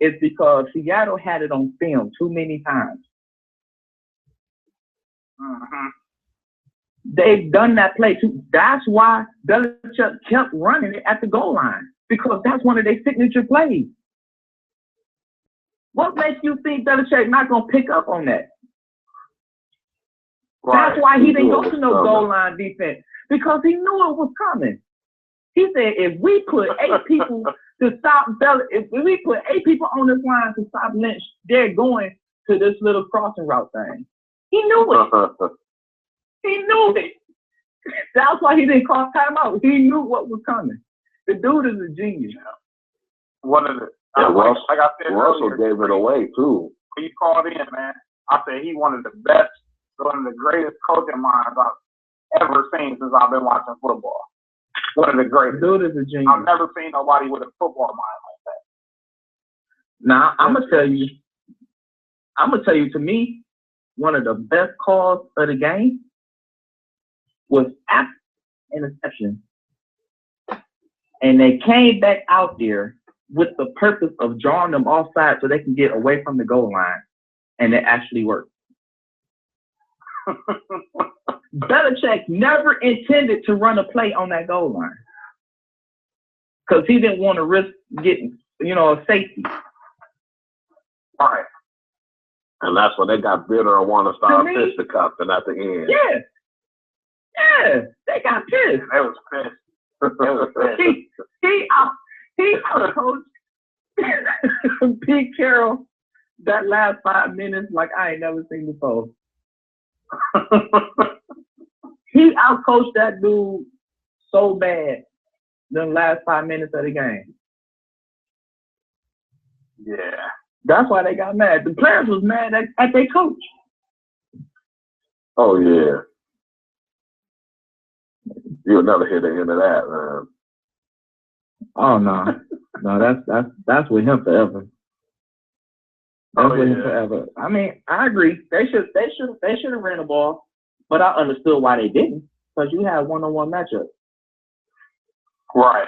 It's because Seattle had it on film too many times. Mm-hmm. They've done that play too. That's why Belichick kept running it at the goal line, because that's one of their signature plays. What makes you think Belichick not going to pick up on that? Right. That's why he didn't go to no goal line defense, because he knew it was coming. He said, if we put 8 people to stop Bella, if we put 8 people on this line to stop Lynch, they're going to this little crossing route thing. He knew it. He knew it. That's why he didn't cross timeout. He knew what was coming. The dude is a genius. One of the Russell, like I said Russell earlier, gave it away too. He called in, man. I said he one of the best, one of the greatest coaching minds I've ever seen since I've been watching football. One of the greatest. Dude is a genius. I've never seen nobody with a football mind like that. Now I'm gonna tell you. To me, one of the best calls of the game was after interception, and they came back out there with the purpose of drawing them offside so they can get away from the goal line, and it actually worked. Belichick never intended to run a play on that goal line because he didn't want to risk getting, a safety. Right. And that's when they got bitter and want to start fisticuffing at the end. Yeah, they got pissed. They was pissed. He outcoached Pete Carroll that last 5 minutes like I ain't never seen before. He outcoached that dude so bad the last 5 minutes of the game. Yeah. That's why they got mad. The players was mad at their coach. Oh yeah. You'll never hear the end of that, man. Oh no, that's with him forever. That's with him forever. I mean, I agree. They should have ran the ball, but I understood why they didn't, because you had one-on-one matchup. Right.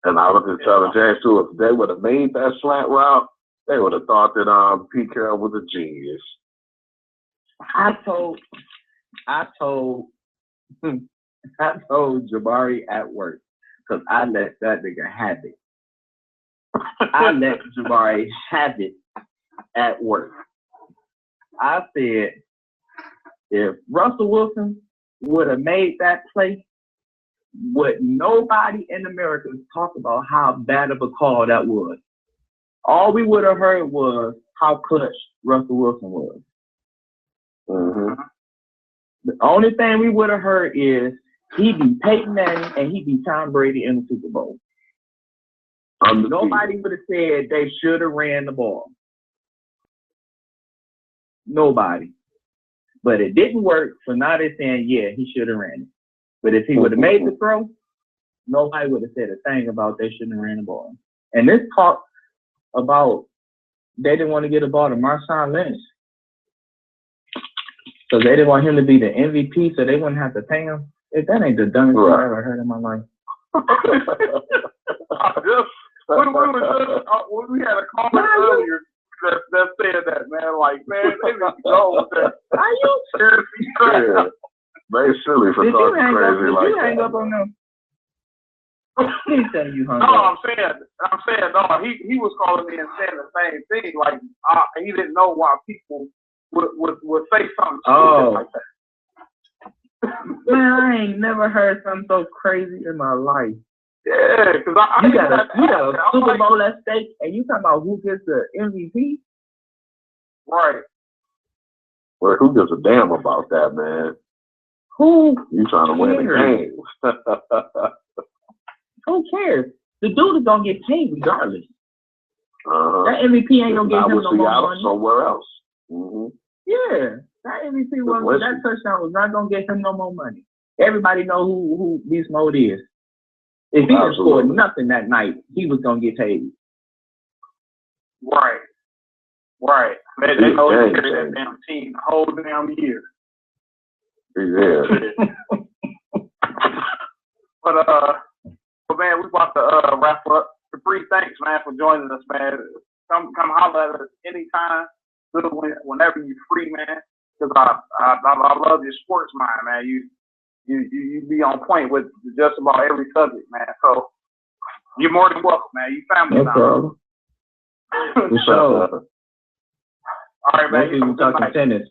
And I was just telling James too, if they would have made that slant route, they would have thought that Pete Carroll was a genius. I told Jabari at work, because I let that nigga have it. I let Jabari have it at work. I said, if Russell Wilson would have made that play, would nobody in America talk about how bad of a call that was. All we would have heard was how clutch Russell Wilson was. Mm-hmm. The only thing we would have heard is he beat Peyton Manning and he beat Tom Brady in the Super Bowl. Nobody would have said they should have ran the ball. Nobody. But it didn't work, so now they're saying, yeah, he should have ran it. But if he would have made the throw, nobody would have said a thing about they shouldn't have ran the ball. And this talk about they didn't want to get the ball to Marshawn Lynch because they didn't want him to be the MVP, so they wouldn't have to pay him. That ain't the dumbest thing I've ever heard in my life. We had a comment earlier that said that, man. Like, man, they need to go with that. Are you serious? Yeah. They silly for talking crazy like that. Did you hang up on them? He's telling you hung no, up. I'm saying, no. He was calling me and saying the same thing. Like, he didn't know why people would say something stupid like that. Man, I ain't never heard something so crazy in my life. Yeah, because you got a Super Bowl at stake, and you talking about who gets the MVP? Right. Well, who gives a damn about that, man? Who? You trying to win the game? Who cares? The dude is gonna get paid regardless. That MVP ain't gonna get him no more money. Somewhere else. Mm-hmm. Yeah, that MVP that touchdown was not gonna get him no more money. Everybody know who Beast Mode is. If he didn't score nothing that night, he was gonna get paid. Right. They know he carried that damn team the whole damn year. Yeah. But man, we about to wrap up. Capri, thanks, man, for joining us, man. Come holler at us anytime, whenever you're free, man. Because I love your sports mind, man. You be on point with just about every subject, man. So you're more than welcome, man. You family now. For sure. All right, man. Maybe we're talking tennis.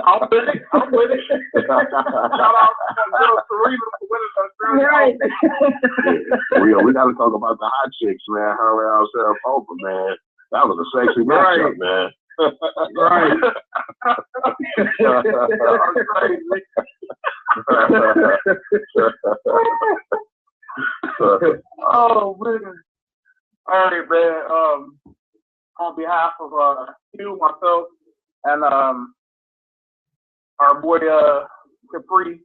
I'm with it. Shout out to Serena for winning Australia. Right. We got to talk about the hot chicks, man. Her and Sarapova, man. That was a sexy matchup, man. Right. Oh man. All right, man. On behalf of Hugh, myself, and our boy Capri,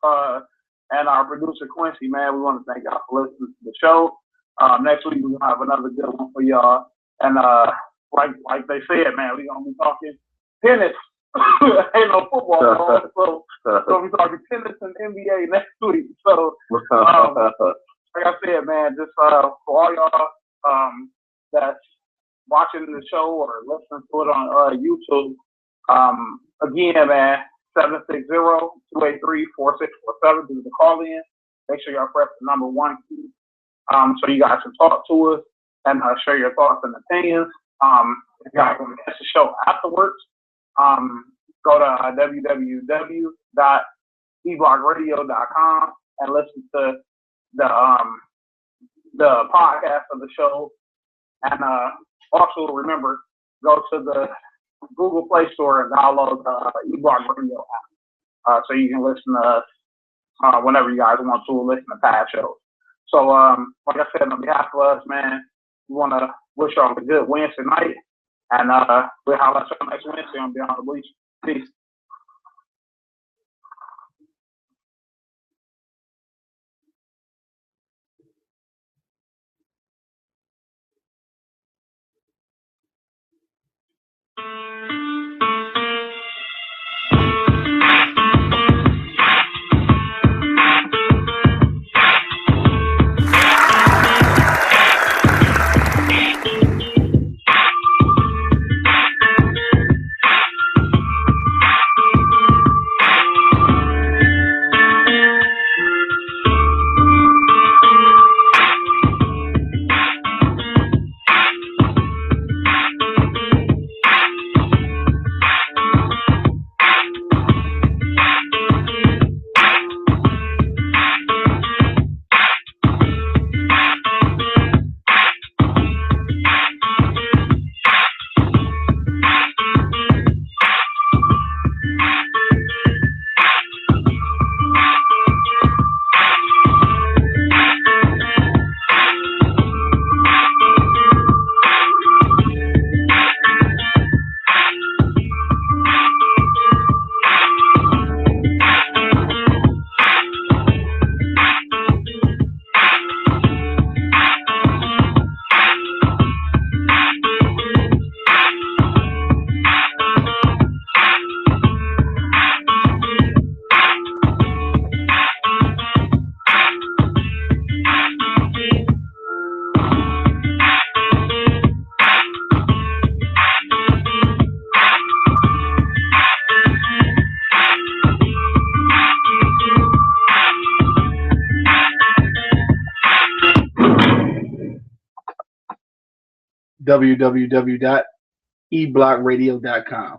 and our producer Quincy, man, we want to thank y'all for listening to the show. Next week we're gonna have another good one for y'all. And like they said, man, we're gonna be talking tennis. Ain't no football, so we're gonna be talking tennis and NBA next week. So like I said, man, just for all y'all that's watching the show or listening to it on YouTube, again, man, 760-283-4647 is the call in. Make sure y'all press the number 1 key so you guys can talk to us and share your thoughts and opinions. If you guys want to catch the show afterwards, go to www.eblockradio.com and listen to the podcast of the show. And also remember, go to the Google Play Store and download the eBlock Radio app so you can listen to us whenever you guys want to listen to past shows. So, like I said, on behalf of us, man, we want to wish y'all a good Wednesday night. And we'll have us next Wednesday on Beyond the Bleach. Peace. www.eblockradio.com.